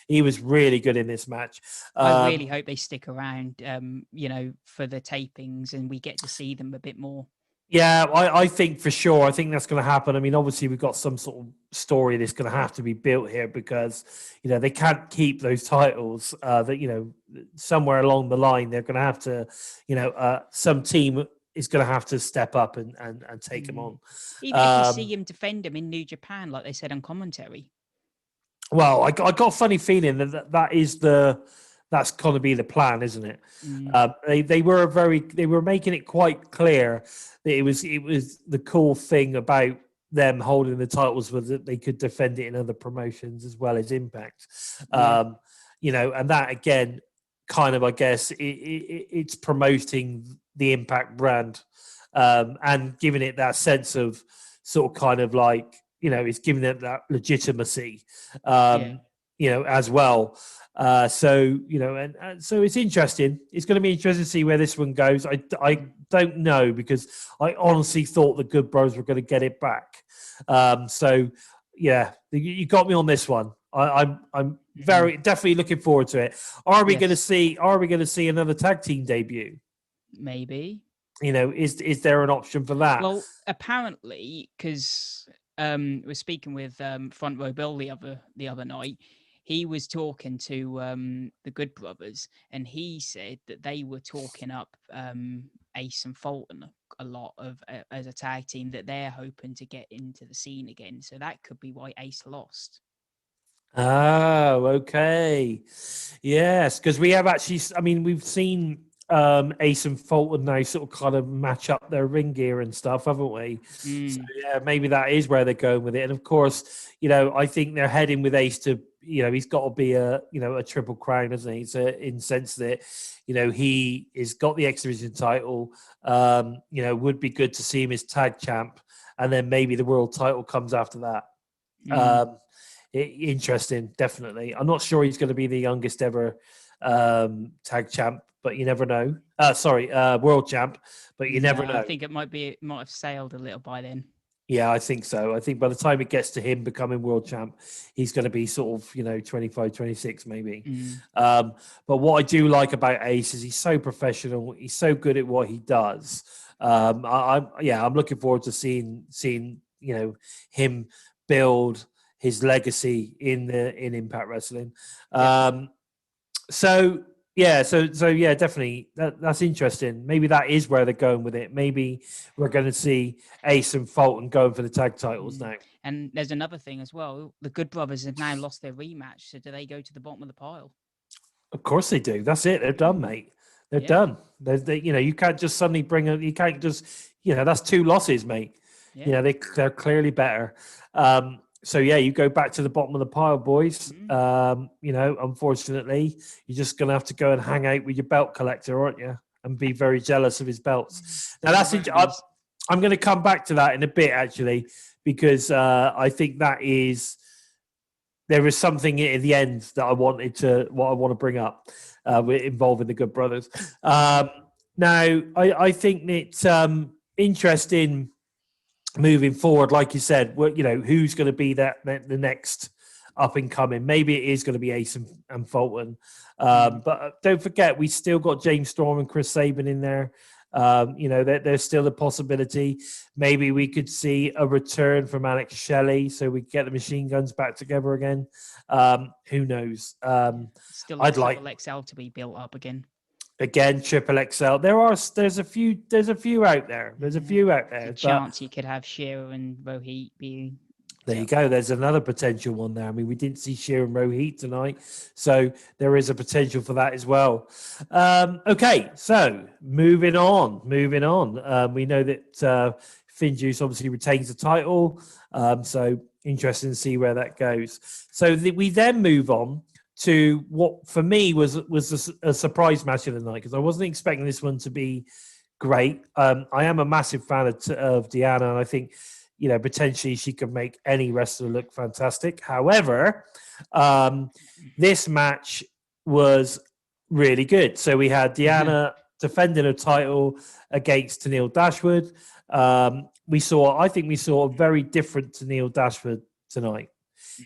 he was really good in this match. I really hope they stick around, for the tapings and we get to see them a bit more. Yeah, I think for sure. I think that's going to happen. I mean, obviously, we've got some sort of story that's going to have to be built here because, they can't keep those titles. Somewhere along the line, they're going to have to, some team is going to have to step up and take them on. Even if we see him defend them in New Japan, like they said on commentary. Well, I got a funny feeling that's going to be the plan, isn't it? They were making it quite clear that it was the cool thing about them holding the titles was that they could defend it in other promotions as well as Impact. Yeah. And that again, kind of, I guess it's promoting the Impact brand and giving it that sense of sort of kind of like, it's giving it that legitimacy, as well. So it's interesting. It's going to be interesting to see where this one goes. I don't know because I honestly thought the Good Bros were going to get it back. So yeah, you got me on this one. I'm very definitely looking forward to it. Are we going to see another tag team debut? Maybe. Is there an option for that? Well, apparently, because we're speaking with Front Row Bill the other night. He was talking to the Good Brothers, and he said that they were talking up Ace and Fulton a lot as a tag team that they're hoping to get into the scene again. So that could be why Ace lost. Oh, okay. Yes, because we have actually, I mean, we've seen Ace and Fulton now sort of kind of match up their ring gear and stuff, haven't we? So, yeah, maybe that is where they're going with it. And of course, I think they're heading with Ace to, he's got to be a triple crown, hasn't he? So in sense that, he has got the X Division title, would be good to see him as tag champ. And then maybe the world title comes after that. Interesting, definitely. I'm not sure he's going to be the youngest ever tag champ, but you never know. World champ, but you never know. I think it might have sailed a little by then. Yeah, I think so. I think by the time it gets to him becoming world champ, he's going to be sort of 25, 26 maybe. But what I do like about Ace is he's so professional. He's so good at what he does. I'm looking forward to seeing him build his legacy in Impact Wrestling. So definitely that's interesting. Maybe that is where they're going with it. Maybe we're going to see Ace and Fulton going for the tag titles now. And there's another thing as well. The Good Brothers have now lost their rematch. So do they go to the bottom of the pile? Of course they do. That's it. They're done, mate. They're done. You can't just suddenly bring them. You can't just, that's 2 losses, mate. Yeah. They're clearly better. So yeah, you go back to the bottom of the pile, boys. Unfortunately, you're just going to have to go and hang out with your belt collector, aren't you? And be very jealous of his belts. Now I'm going to come back to that in a bit, actually, because I think there is something at the end that I want to bring up involving the Good Brothers. Now, I think it's interesting moving forward, like you said, who's going to be the next up and coming? Maybe it is going to be Ace and Fulton. But don't forget, we still got James Storm and Chris Sabin in there. There's still a possibility. Maybe we could see a return from Alex Shelley, so we get the machine guns back together again. Who knows? Still, I'd like Triple XL to be built up again. Again, Triple XL. There's a few out there. There's a few out there. There's a chance you could have Shearer and Rohit be. There you go. There's another potential one there. I mean, we didn't see Shearer and Rohit tonight, so there is a potential for that as well. Okay, so moving on. We know that Finjuice obviously retains the title, so interesting to see where that goes. So we then move on to what for me was a surprise match of the night, because I wasn't expecting this one to be great. I am a massive fan of Deanna, and I think potentially she could make any wrestler look fantastic. However, this match was really good. So we had Deanna defending her title against Tennille Dashwood. I think we saw a very different Tennille Dashwood tonight.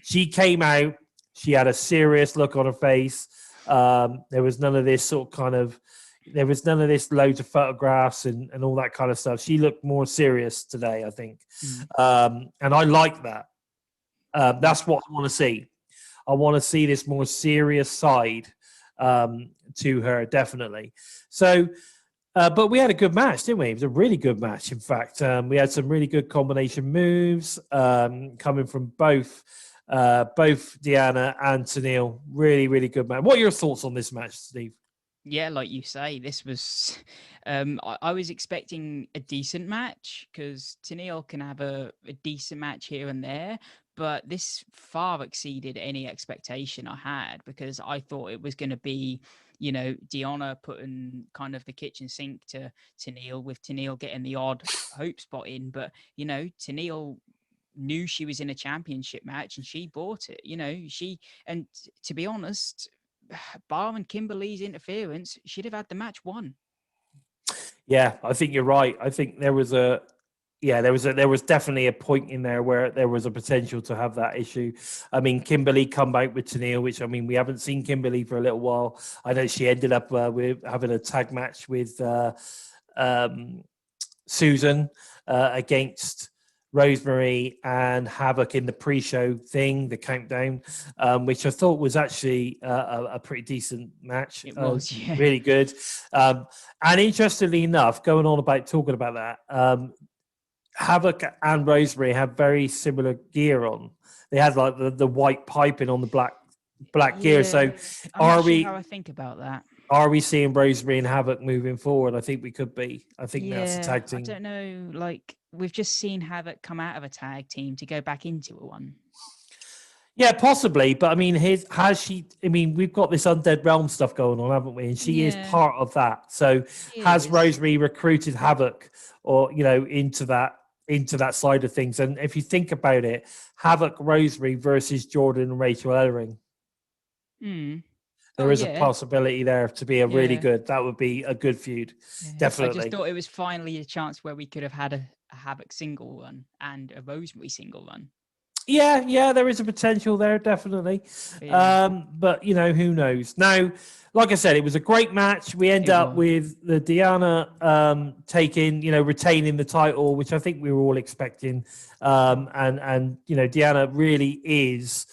She came out. She had a serious look on her face. There was none of this loads of photographs and all that kind of stuff. She looked more serious today, I think. And I like that. That's what I want to see. I want to see this more serious side to her, definitely. So, but we had a good match, didn't we? It was a really good match, in fact. We had some really good combination moves coming from both Deanna and Tennille. Really, really good match. What are your thoughts on this match, Steve? Yeah, like you say, this was. I was expecting a decent match, because Tennille can have a decent match here and there, but this far exceeded any expectation I had, because I thought it was going to be, Deanna putting kind of the kitchen sink to Tennille, with Tennille getting the odd hope spot in, but Tennille knew she was in a championship match and she bought it. And to be honest, barring Kimberly's interference, she'd have had the match won. Yeah, I think you're right. I think there was definitely a point in there where there was a potential to have that issue. I mean, Kimberly come out with Tennille, which, I mean, we haven't seen Kimberly for a little while. I know she ended up with having a tag match with Susan against Rosemary and Havoc in the pre-show thing, the countdown, which I thought was actually a pretty decent match. It was, yeah. Really good. And interestingly enough, talking about that, Havoc and Rosemary have very similar gear on. They had like the white piping on the black gear. So I'm not sure how I think about that. Are we seeing Rosemary and Havoc moving forward? I think we could be. I think that's a tag team. I don't know. Like, we've just seen Havoc come out of a tag team to go back into a one. Yeah, possibly. But I mean, we've got this Undead Realm stuff going on, haven't we? And she is part of that. So has Rosemary recruited Havoc or, into that side of things? And if you think about it, Havoc, Rosemary versus Jordan and Rachel Ellering. There is a possibility there to be a really good. That would be a good feud, definitely. I just thought it was finally a chance where we could have had a Havoc single run and a Rosemary single run. Yeah, there is a potential there, definitely. But who knows? Now, like I said, it was a great match. We end up with the Deanna retaining the title, which I think we were all expecting. And Deanna really is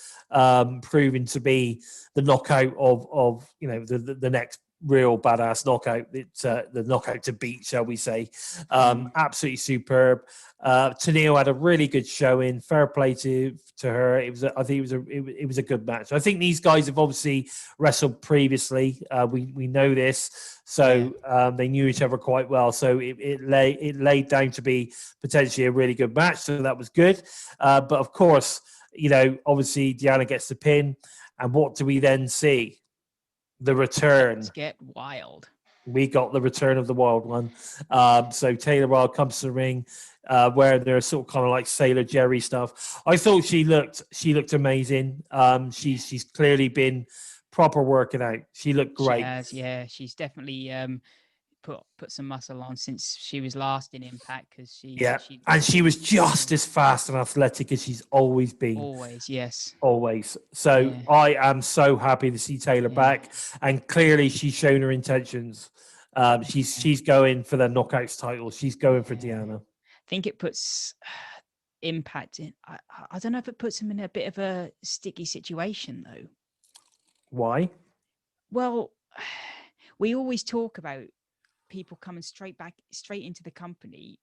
proving to be the knockout of the next real badass knockout. It's the knockout to beat, shall we say. Absolutely superb. Tennille had a really good showing. Fair play to her. It was a good match. I think these guys have obviously wrestled previously. We know this, so they knew each other quite well. So it laid down to be potentially a really good match. So that was good. But of course, obviously Deanna gets the pin, and what do we then see? The return. Let's get wild. We got the return of the wild one. So Taylor Wilde comes to the ring, wearing their sort of kind of like Sailor Jerry stuff. I thought she looked amazing. She's clearly been proper working out. She looked great. She has, yeah. She's definitely put some muscle on since she was last in Impact, because Yeah, she and she was just as fast and athletic as she's always been. always, yes. Always. So Yeah. I am so happy to see Taylor Yeah. back, and clearly she's shown her intentions. She's going for the knockouts title. She's going for Deanna. I think it puts Impact in. I don't know if it puts him in a bit of a sticky situation though. Why? Well, we always talk about people coming straight into the company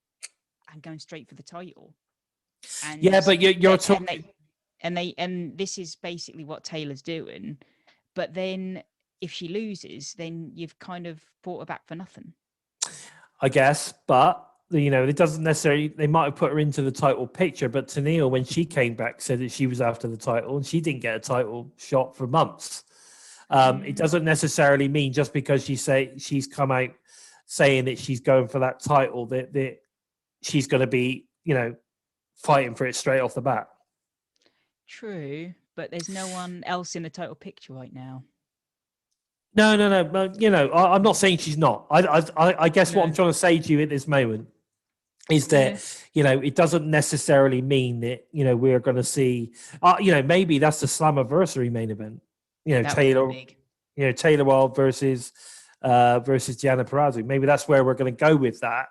and going straight for the title. And Yeah, but you're talking. And this is basically what Taylor's doing. But then if she loses, then you've kind of brought her back for nothing. I guess, but it doesn't necessarily. They might have put her into the title picture, but Tennille, when she came back, said that she was after the title, and she didn't get a title shot for months. It doesn't necessarily mean just because she's come out saying that she's going for that title that she's going to be, fighting for it straight off the bat. True, but there's no one else in the title picture right now. No. But I'm not saying she's not. I guess what I'm trying to say to you at this moment is that it doesn't necessarily mean that we're going to see. Maybe that's the Slammiversary main event. Taylor. Taylor Wilde versus Gianna Perazzo. Maybe that's where we're going to go with that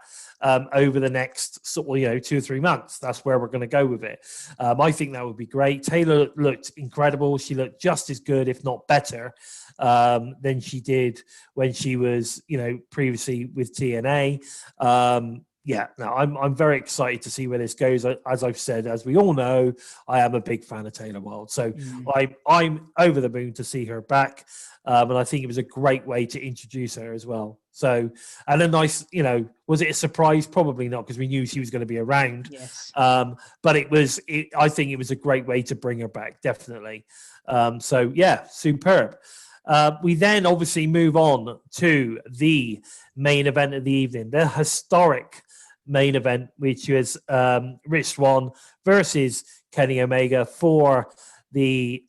over the next sort of 2 or 3 months. That's where we're going to go with it. I think that would be great. Taylor looked incredible. She looked just as good, if not better, than she did when she was previously with TNA. I'm very excited to see where this goes. As I've said, as we all know, I am a big fan of Taylor Wilde, so I'm over the moon to see her back, and I think it was a great way to introduce her as well. So, and a nice, was it a surprise? Probably not, because we knew she was going to be around. Yes. But I think it was a great way to bring her back, definitely. So yeah, superb. We then obviously move on to the main event of the evening, the historic main event, which is Rich Swann versus Kenny Omega for the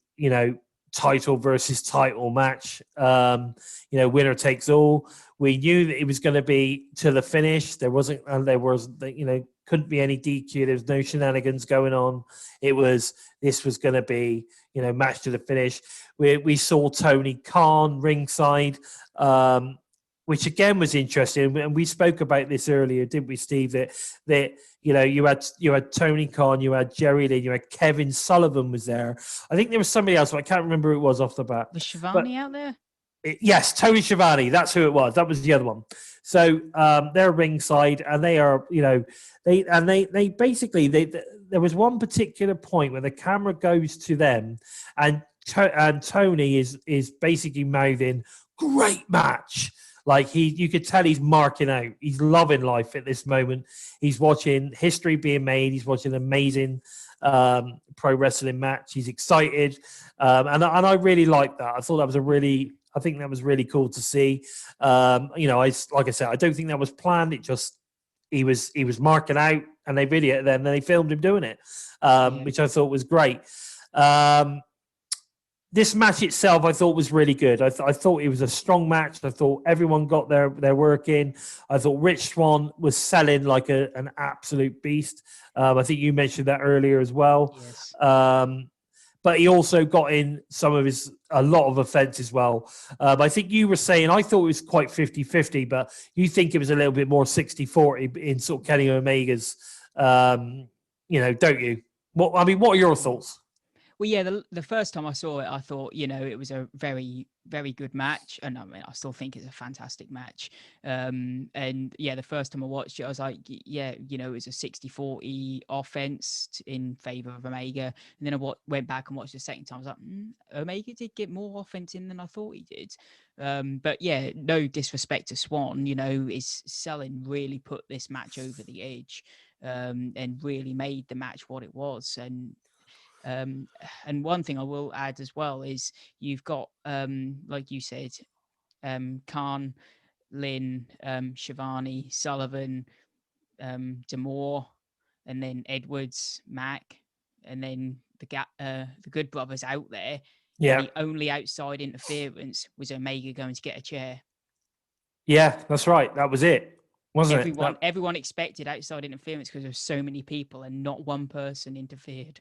title versus title match. Winner takes all. We knew that it was going to be to the finish. There wasn't, couldn't be any DQ. There was no shenanigans going on. This was going to be, match to the finish. We saw Tony Khan ringside, which again was interesting. And we spoke about this earlier, didn't we, Steve? That you had Tony Khan, you had Jerry Lynn, you had Kevin Sullivan was there. I think there was somebody else, but I can't remember who it was off the bat. Was Shivani out there? Yes, Tony Schiavone. That's who it was. That was the other one. So they're ringside, and they are, they basically there was one particular point where the camera goes to them, and Tony is basically mouthing, "Great match." Like you could tell he's marking out. He's loving life at this moment. He's watching history being made. He's watching an amazing pro wrestling match. He's excited, and I really like that. I thought that was I think that was really cool to see. Like I said, I don't think that was planned. It just he was marking out, and they videoed it, and then they filmed him doing it, which I thought was great. This match itself, I thought was really good. I thought it was a strong match. I thought everyone got their work in. I thought Rich Swann was selling like an absolute beast. I think you mentioned that earlier as well. Yes. But he also got in a lot of offense as well. I think you were saying, I thought it was quite 50-50, but you think it was a little bit more 60-40 in sort of Kenny Omega's, don't you? What are your thoughts? Well, yeah, the first time I saw it, I thought, it was a very, very good match. And I mean, I still think it's a fantastic match. And yeah, the first time I watched it, I was like, yeah, it was a 60-40 offense in favor of Omega. And then I went back and watched the second time. I was like, Omega did get more offense in than I thought he did. But yeah, no disrespect to Swann, his selling really put this match over the edge, and really made the match what it was. And one thing I will add as well is you've got, like you said, Khan, Lynn, Shivani, Sullivan, D'Amore, and then Edwards, Mac, and then the Good Brothers out there. Yeah. And the only outside interference was Omega going to get a chair. Yeah, that's right. That was it, wasn't it? Everyone expected outside interference because there were so many people and not one person interfered.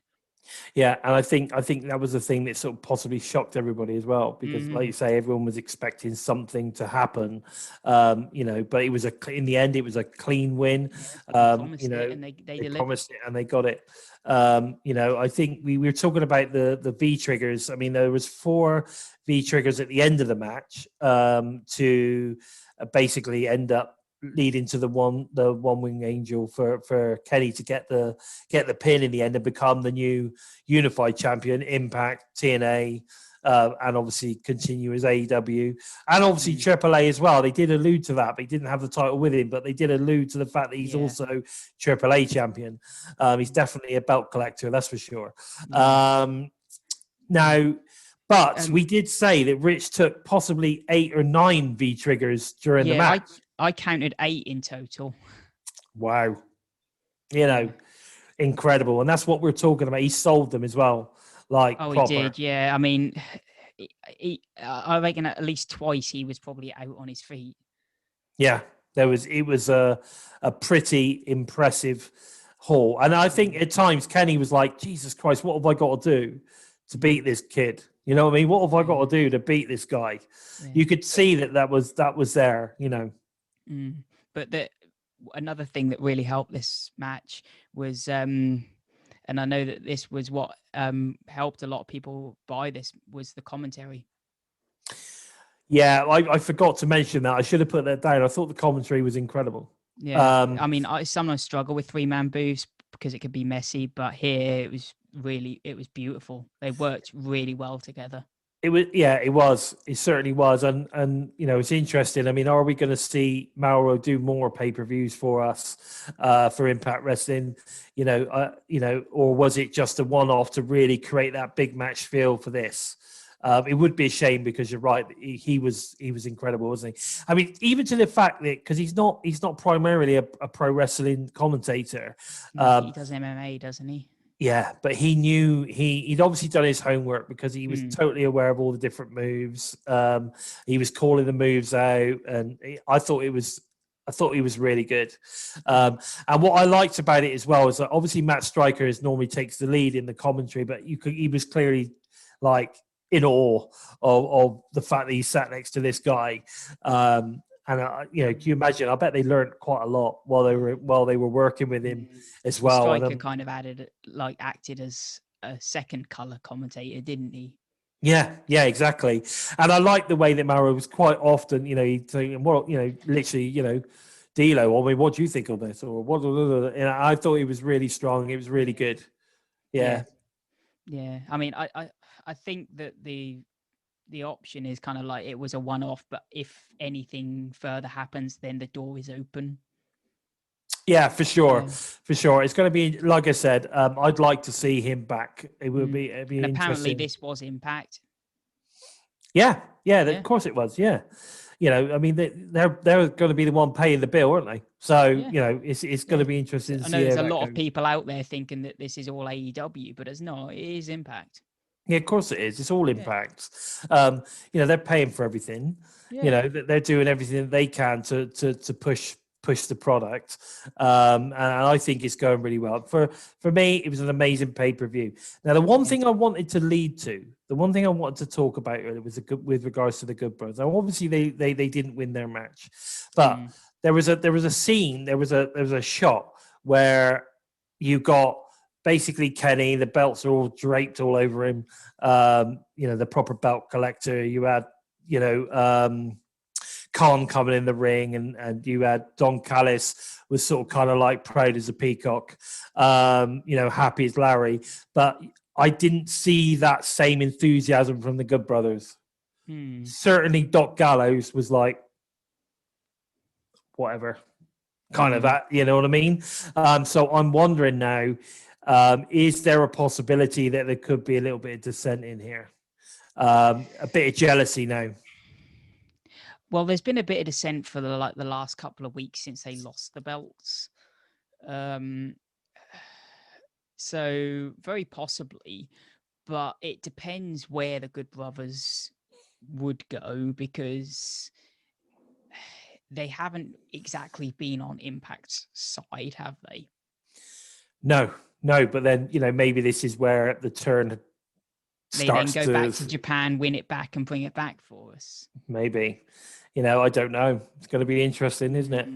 Yeah, and I think that was the thing that sort of possibly shocked everybody as well, because like you say, everyone was expecting something to happen, but it was in the end it was a clean win. They promised it and they delivered. Promised it and they got it. I think we were talking about the V triggers. I mean, there was 4 V triggers at the end of the match to basically end up leading to the one wing angel for Kenny to get the pin in the end and become the new unified champion, Impact, TNA, and obviously continue as AEW, and obviously AAA as well. They did allude to that, but he didn't have the title with him, but they did allude to the fact that he's also AAA champion. He's definitely a belt collector, that's for sure. Now, but we did say that Rich took possibly 8 or 9 V triggers during the match. I counted 8 in total. Wow. Incredible. And that's what we're talking about. He sold them as well. Proper. He did. Yeah. I mean, I reckon at least twice he was probably out on his feet. Yeah. It was a pretty impressive haul. And I think at times Kenny was like, Jesus Christ, what have I got to do to beat this kid? You know what I mean? What have I got to do to beat this guy? Yeah. You could see that was there, But another thing that really helped this match was, and I know that this was what helped a lot of people buy this, was the commentary. Yeah, I forgot to mention that. I should have put that down. I thought the commentary was incredible. Yeah, I mean, I sometimes struggle with 3-man booths because it could be messy, but here it was beautiful. They worked really well together. It was. It certainly was, and it's interesting. I mean, are we going to see Mauro do more pay-per-views for us for Impact Wrestling? Or was it just a one-off to really create that big match feel for this? It would be a shame, because you're right. He was incredible, wasn't he? I mean, even to the fact that, because he's not primarily a pro wrestling commentator. He does MMA, doesn't he? Yeah, but he knew he'd obviously done his homework, because he was totally aware of all the different moves. He was calling the moves out, and I thought he was really good. And what I liked about it as well is that obviously Matt Stryker normally takes the lead in the commentary, but he was clearly in awe of the fact that he sat next to this guy. And can you imagine? I bet they learned quite a lot while they were working with him as well. Stryker kind of acted as a second color commentator, didn't he? Yeah, exactly. And I like the way that Mauro was quite often, he'd say, well, literally, D'Lo, I mean, what do you think of this? Or what? And I thought he was really strong. It was really good. Yeah. I mean, I think that the option is kind of like it was a one-off, but if anything further happens, then the door is open. Yeah, for sure. It's going to be, like I said, I'd like to see him back. It would be interesting. Apparently this was Impact. Yeah, of course it was. Yeah. I mean, they're going to be the one paying the bill, aren't they? So, it's going to be interesting to see. I know there's a lot of people out there thinking that this is all AEW, but it's not. It is Impact. Yeah, of course it is. It's all Impact. They're paying for everything. Yeah. They're doing everything they can to push the product. And I think it's going really well. For me, it was an amazing pay-per-view. Now, the one thing I wanted to talk about earlier was with regards to the Good Brothers. Now, obviously they didn't win their match, but there was a scene, there was a shot where you got basically Kenny, the belts are all draped all over him. The proper belt collector. You had, Khan coming in the ring, and you had Don Callis was sort of kind of like proud as a peacock, happy as Larry. But I didn't see that same enthusiasm from the Good Brothers. Certainly Doc Gallows was like, whatever, kind of that, you know what I mean? So I'm wondering now, is there a possibility that there could be a little bit of dissent in here? A bit of jealousy now. Well, there's been a bit of dissent for the last couple of weeks since they lost the belts. So very possibly, but it depends where the Good Brothers would go, because they haven't exactly been on Impact's side, have they? No, but then, maybe this is where the turn They then starts go back to Japan, win it back, and bring it back for us. Maybe. I don't know. It's going to be interesting, isn't it?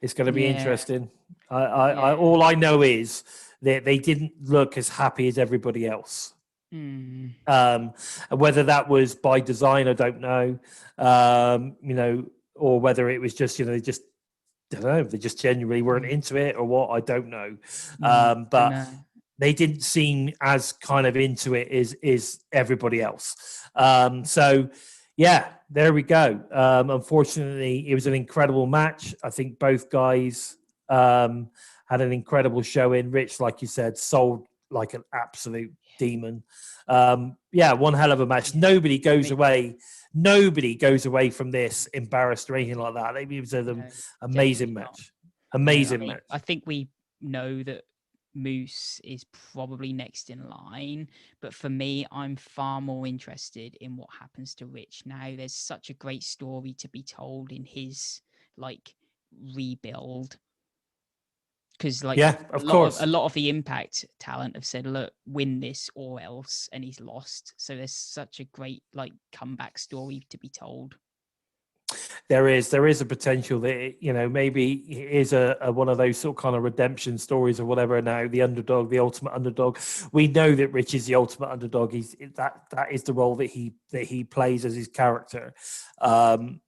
It's going to be interesting. All I know is that they didn't look as happy as everybody else. Whether that was by design, I don't know. Or whether it was just, they just, I don't know, they just genuinely weren't into it or what, I don't know. But they didn't seem as kind of into it as everybody else. So yeah, there we go. Unfortunately, it was an incredible match. I think both guys had an incredible showing. Rich, like you said, sold like an absolute demon. One hell of a match. Nobody goes away from this embarrassed or anything like that. It was an amazing match. Amazing match. I think we know that Moose is probably next in line, but for me, I'm far more interested in what happens to Rich now. There's such a great story to be told in his rebuild, because a lot of the Impact talent have said, look, win this or else, and he's lost. So there's such a great comeback story to be told. There is a potential that maybe it is a one of those sort of kind of redemption stories or whatever. Now the underdog, the ultimate underdog. We know that Rich is the ultimate underdog. That is the role that he plays as his character.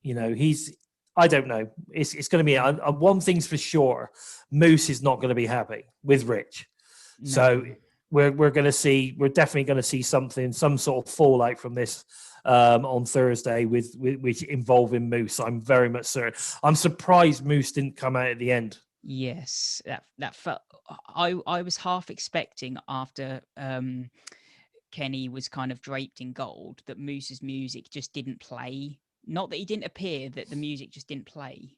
He's, I don't know. It's going to be one thing's for sure. Moose is not going to be happy with Rich. No. So we're definitely going to see some sort of fallout from this on Thursday which involving Moose. I'm very much certain. I'm surprised Moose didn't come out at the end. Yes, that felt. I was half expecting after Kenny was kind of draped in gold that Moose's music just didn't play. Not that he didn't appear, that the music just didn't play.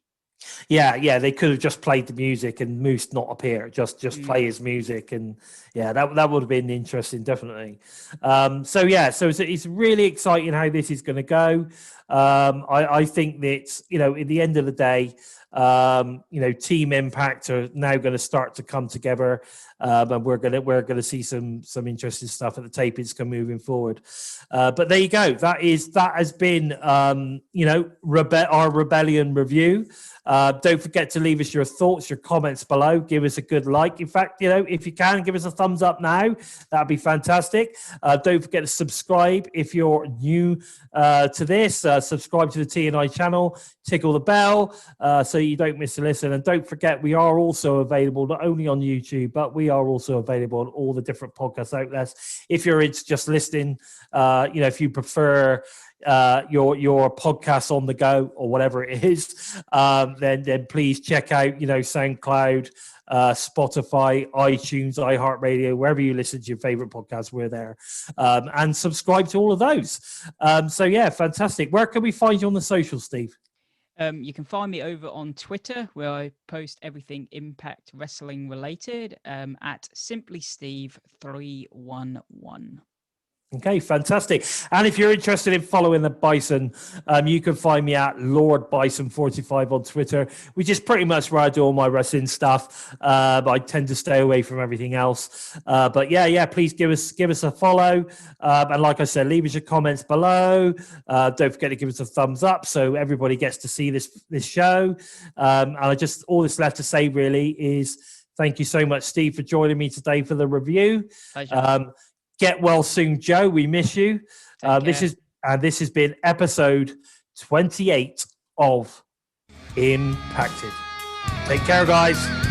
Yeah, they could have just played the music and Moose not appear, just play his music, and that would have been interesting, definitely. So it's really exciting how this is going to go. I think that at the end of the day, Team Impact are now going to start to come together, and we're going to see some interesting stuff at the tapings moving forward. But there you go. That has been our Rebellion review. Don't forget to leave us your thoughts, your comments below. Give us a good like. In fact, if you can, give us a thumbs up now. That'd be fantastic. Don't forget to subscribe if you're new to this. Subscribe to the TNI channel. Tickle the bell so you don't miss a listen. And don't forget, we are also available not only on YouTube, but we are also available on all the different podcast outlets. If you're into just listening, if you prefer your podcast on the go or whatever it is, then please check out SoundCloud, Spotify, iTunes, iHeartRadio, wherever you listen to your favorite podcasts, we're there, and subscribe to all of those. Fantastic. Where can we find you on the social, Steve? You can find me over on Twitter, where I post everything Impact Wrestling related, at SimplySteve311. Okay, fantastic. And if you're interested in following the Bison, you can find me at Lord Bison 45 on Twitter, which is pretty much where I do all my wrestling stuff. I tend to stay away from everything else. But please give us a follow. And like I said, leave us your comments below. Don't forget to give us a thumbs up so everybody gets to see this show. And all that's left to say really is thank you so much, Steve, for joining me today for the review. Pleasure. Get well soon, Joe. We miss you. This has been episode 28 of Impacted. Take care, guys.